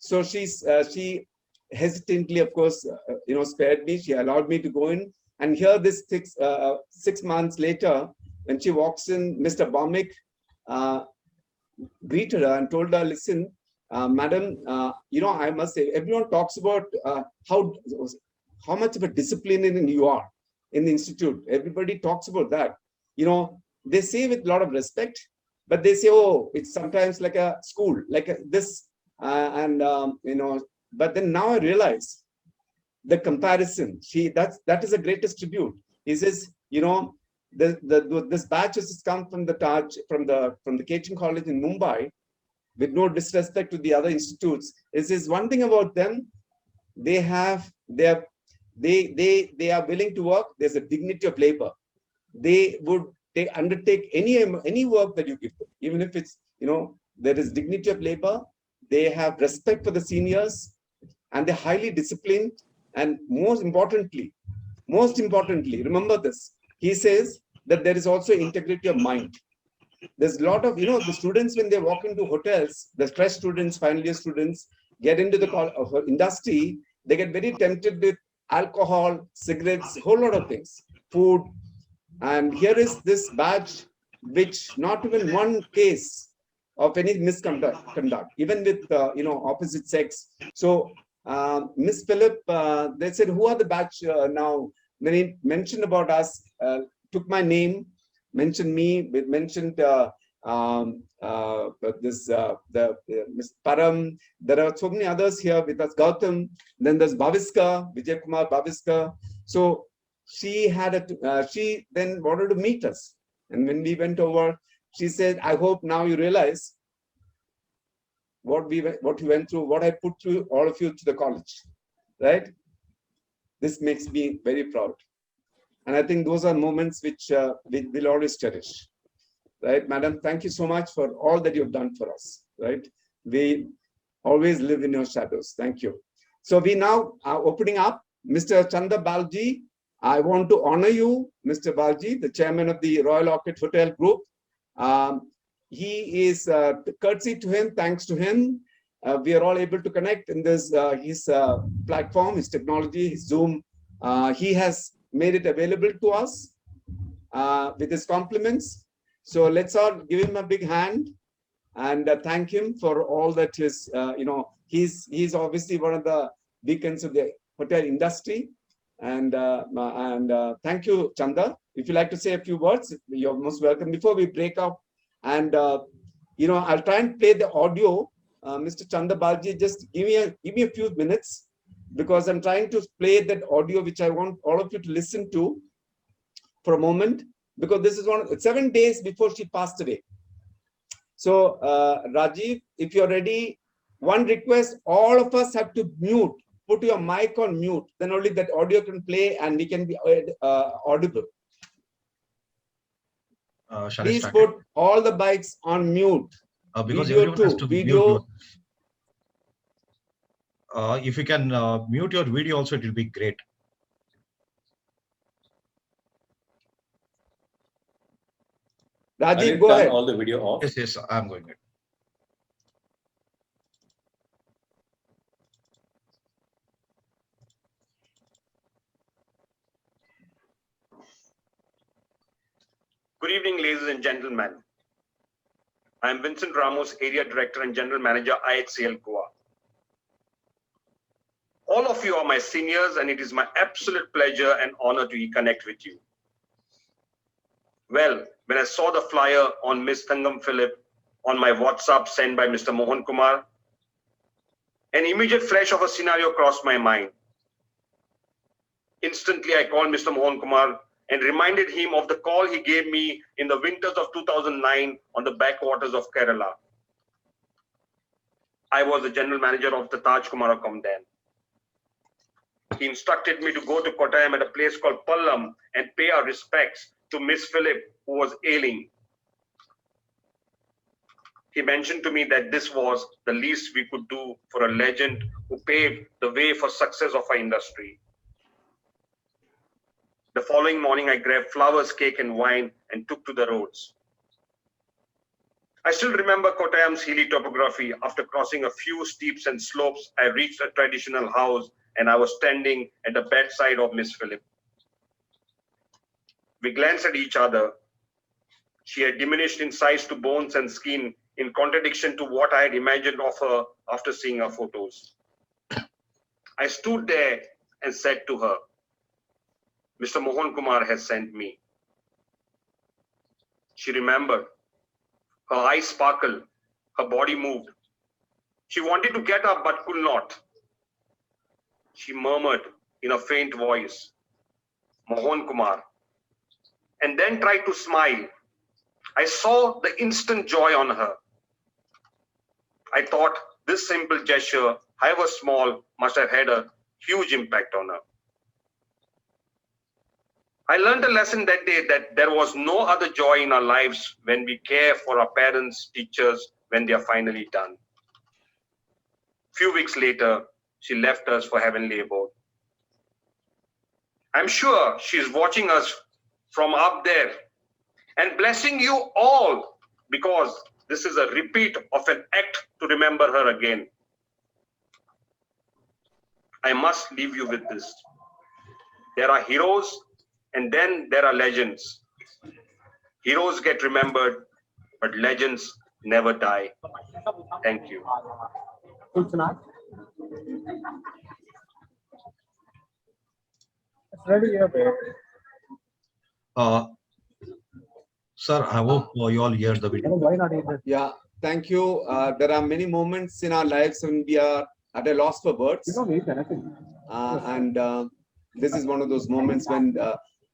So she hesitantly, of course, spared me. She allowed me to go in. And here, this 6 months later, when she walks in, Mr. Baumik greeted her and told her, listen, madam, I must say, everyone talks about how much of a disciplinarian you are in the institute. Everybody talks about that. They say with a lot of respect, but they say, oh, it's sometimes like a school, like this. But then now I realize the comparison. That is the greatest tribute. He says, this batch has come from the Taj, from the Catering College in Mumbai, with no disrespect to the other institutes. It is one thing about them. They are willing to work. There's a dignity of labor. They undertake any work that you give them, even if it's there is dignity of labor. They have respect for the seniors, and they're highly disciplined. And most importantly, remember this. He says that there is also integrity of mind. There's a lot of, the students, when they walk into hotels, the fresh students, final year students, get into the industry, they get very tempted with alcohol, cigarettes, whole lot of things, food. And here is this badge, which not even one case of any misconduct, even with, opposite sex. So, Miss Philip, they said, who are the batch now? When he mentioned about us, took my name, mentioned me, mentioned Miss Param. There are so many others here with us, Gautam. Then there's Bhaviska, Vijay Kumar Bhaviska. So she she then wanted to meet us. And when we went over, she said, I hope now you realize what you went through, what I put through all of you to the college, right? This makes me very proud. And I think those are moments which we will always cherish, right? Madam, thank you so much for all that you've done for us, right? We always live in your shadows. Thank you. So we now are opening up. Mr. Chanda Balji, I want to honor you, Mr. Balji, the chairman of the Royal Orchid Hotel Group. He is, courtesy to him, thanks to him, we are all able to connect in this, his platform, his technology, his Zoom. He has made it available to us with his compliments. So let's all give him a big hand and thank him for all that is, he's obviously one of the beacons of the hotel industry. And thank you, Chanda. If you'd like to say a few words, you're most welcome. Before we break up, and I'll try and play the audio. Mr. Chanda Balji, just give me a few minutes, because I'm trying to play that audio, which I want all of you to listen to for a moment, because this is 7 days before she passed away. So, Rajiv, if you're ready, one request, all of us have to mute, put your mic on mute, then only that audio can play and we can be audible. Please put all the mics on mute. Because video everyone has to video. mute. If you can mute your video also, it will be great. Rajiv, go ahead. All the video off. Yes, I'm going ahead. Good evening, ladies and gentlemen. I am Vincent Ramos, Area Director and General Manager, IHCL Goa. All of you are my seniors, and it is my absolute pleasure and honor to reconnect with you. Well, when I saw the flyer on Miss Thangam Philip on my WhatsApp sent by Mr. Mohankumar, an immediate flash of a scenario crossed my mind. Instantly, I called Mr. Mohankumar and reminded him of the call he gave me in the winters of 2009 on the backwaters of Kerala. I was the general manager of the Taj Kumarakam then. He instructed me to go to Kottayam at a place called Pallam and pay our respects to Miss Philip, who was ailing. He mentioned to me that this was the least we could do for a legend who paved the way for success of our industry. The following morning, I grabbed flowers, cake, and wine and took to the roads. I still remember Kottayam's hilly topography. After crossing a few steeps and slopes, I reached a traditional house and I was standing at the bedside of Miss Philip. We glanced at each other. She had diminished in size to bones and skin, in contradiction to what I had imagined of her after seeing her photos. I stood there and said to her, Mr. Mohankumar has sent me. She remembered. Her eyes sparkled. Her body moved. She wanted to get up but could not. She murmured in a faint voice, Mohankumar, and then tried to smile. I saw the instant joy on her. I thought this simple gesture, however small, must have had a huge impact on her. I learned a lesson that day that there was no other joy in our lives when we care for our parents, teachers, when they are finally done. Few weeks later, she left us for heavenly abode. I'm sure she's watching us from up there and blessing you all, because this is a repeat of an act to remember her again. I must leave you with this. There are heroes and then there are legends. Heroes get remembered, but legends never die. Thank you. Sir, I hope you all hear the video. Yeah, thank you. There are many moments in our lives when we are at a loss for words. This is one of those moments when,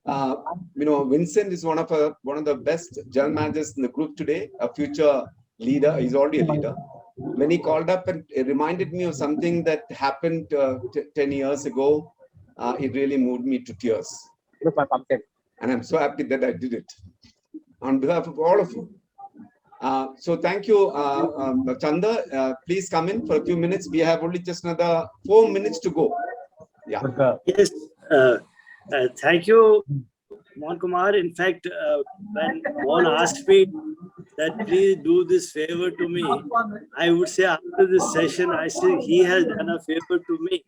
Vincent is one of the best general managers in the group today, a future leader. He's already a leader. When he called up and reminded me of something that happened 10 years ago, it really moved me to tears. And I'm so happy that I did it on behalf of all of you. So thank you, Chanda. Please come in for a few minutes. We have only just another 4 minutes to go. Yeah. Yes. Thank you, Mohankumar. In fact, when Mohan asked me that please do this favor to me, I would say after this session, I say he has done a favor to me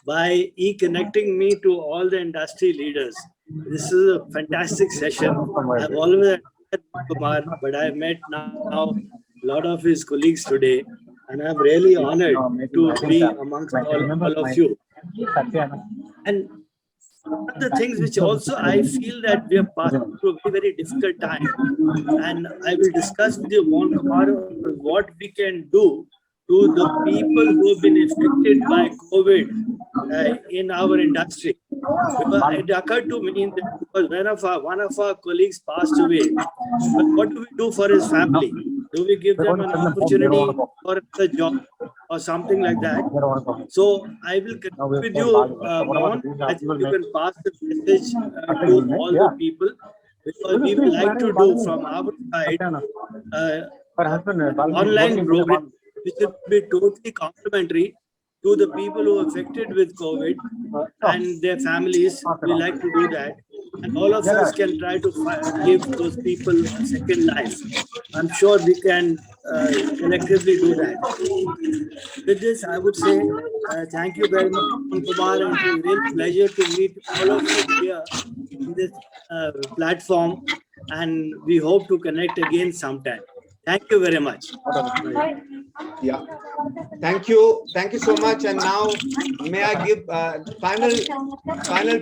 by connecting me to all the industry leaders. This is a fantastic session. I've always met Kumar, but I've met now a lot of his colleagues today, and I'm really honored to be amongst all of you. And one of the things which also I feel that we are passing through a very, very difficult time, and I will discuss with you, Mohankumar, what we can do to the people who have been affected by COVID in our industry. Because it occurred to me that because one of our colleagues passed away, but what do we do for his family? Do we give them an opportunity for a job or something like that? So I will connect with you, Mohan. I think you can pass the message to all the people, because we would like to do from our side online program which will be totally complementary to the people who are affected with COVID and their families. We like to do that. And all of us can try to give those people a second life. I'm sure we can collectively do that. With this, I would say thank you very much, Kumar, and it was a real pleasure to meet all of you here in this platform. And we hope to connect again sometime. Thank you very much. Yeah. Thank you so much. And now, may I give final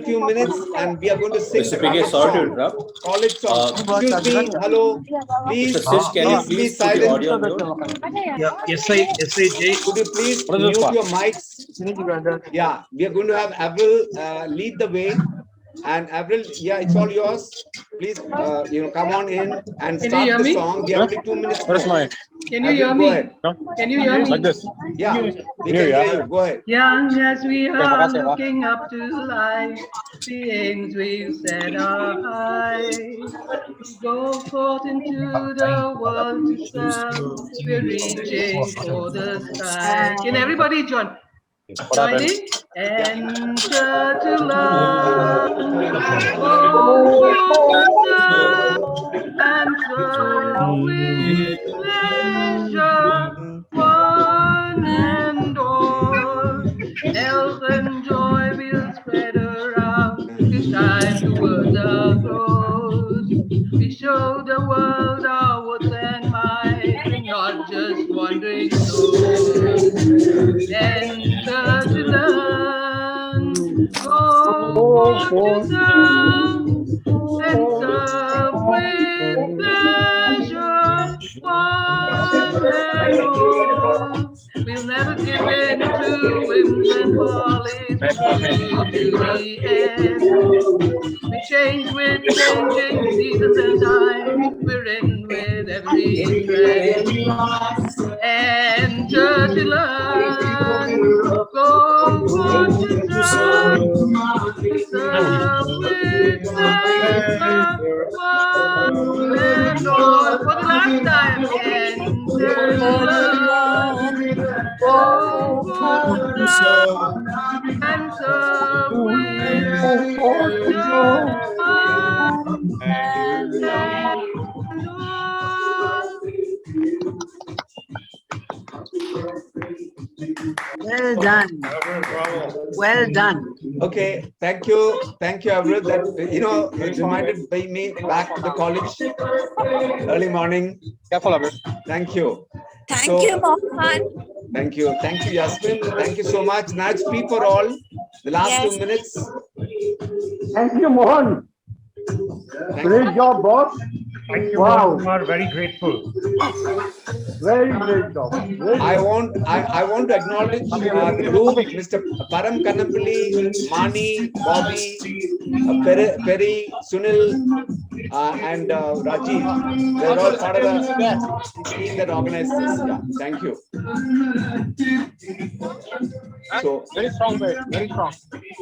few minutes, and we are going to sing the Mr. PK, sorry to interrupt. college song. Excuse me. Hello. Please, Mr. Sish, can you please be please put the silent. audio on mute? Yeah, SIJ. Could you please mute your mics? Yeah, we are going to have Avril lead the way. And Avril, yeah, it's all yours. Please, come on in and start the song. We have only 2 minutes. Where's my? Can you Avril, hear go me? ahead. Can you hear me? Like this. Yeah, we can hear you. Go ahead. Young as we are, looking up to life, the aims we've set are high. Go forth into the world to serve. We're reaching for the sky. Can everybody join? Joining? Enter to learn, go to serve, and serve with pleasure, one and all. Health and joy will spread around, we shine towards our close. We show the world our worth and might, we're not just wandering souls. Enter to learn, go to serve, and serve with pleasure, one and all. We'll never give in to whims and follies, we're true to the end. We change with changing seasons and times, we're in with every trend. Enter to learn, go forth to serve with pleasure, one and all. For the last time, enter to learn, go forth to serve and serve with pleasure, one and all. Well done. Well done. Okay, thank you, Avril. That it reminded me back to the college early morning. Careful, Avril. Thank you. Thank you, Mohan. Thank you, Yasmin. Thank you so much. Now it's free for all. The last 2 minutes. Thank you, Mohan. Great job, boss. Thank you, Wow. we are very grateful. Very great job. I want to acknowledge the group, Mr. Param Kannampalli, Mani, Bobby, Perry, Sunil, and Rajiv. They're all part of the team that organized this. Yeah, thank you. So very strong, very strong.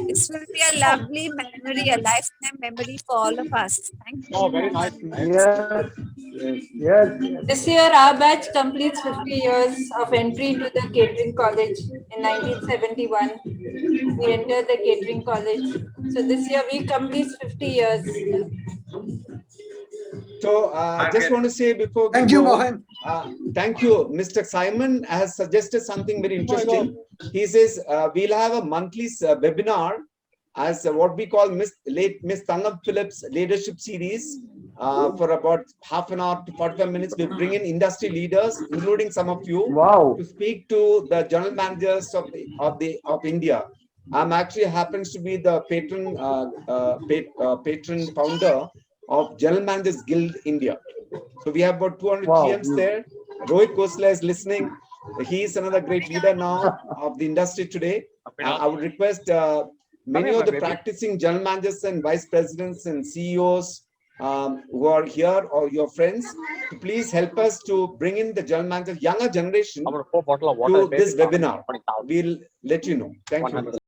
This will be a lovely memory, a lifetime memory for all of us. Thank you. Oh, very nice. Yes. This year, our batch completes 50 years of entry into the catering college. In 1971, we entered the catering college. So this year, we complete 50 years. So just want to say before Thank you, Mohan. Thank you. Mr. Simon has suggested something very interesting. He says we'll have a monthly webinar as what we call Miss Thangam Phillips Leadership Series for about half an hour to 45 minutes. We bring in industry leaders, including some of you, to speak to the general managers of India. I'm actually happens to be the patron founder of General Managers Guild India. So we have about 200 GMs there. Rohit Khosla is listening. He is another great leader now of the industry today. I would request many of the practicing general managers and vice presidents and CEOs who are here or your friends to please help us to bring in the general managers, younger generation to this webinar. We'll let you know. Thank you.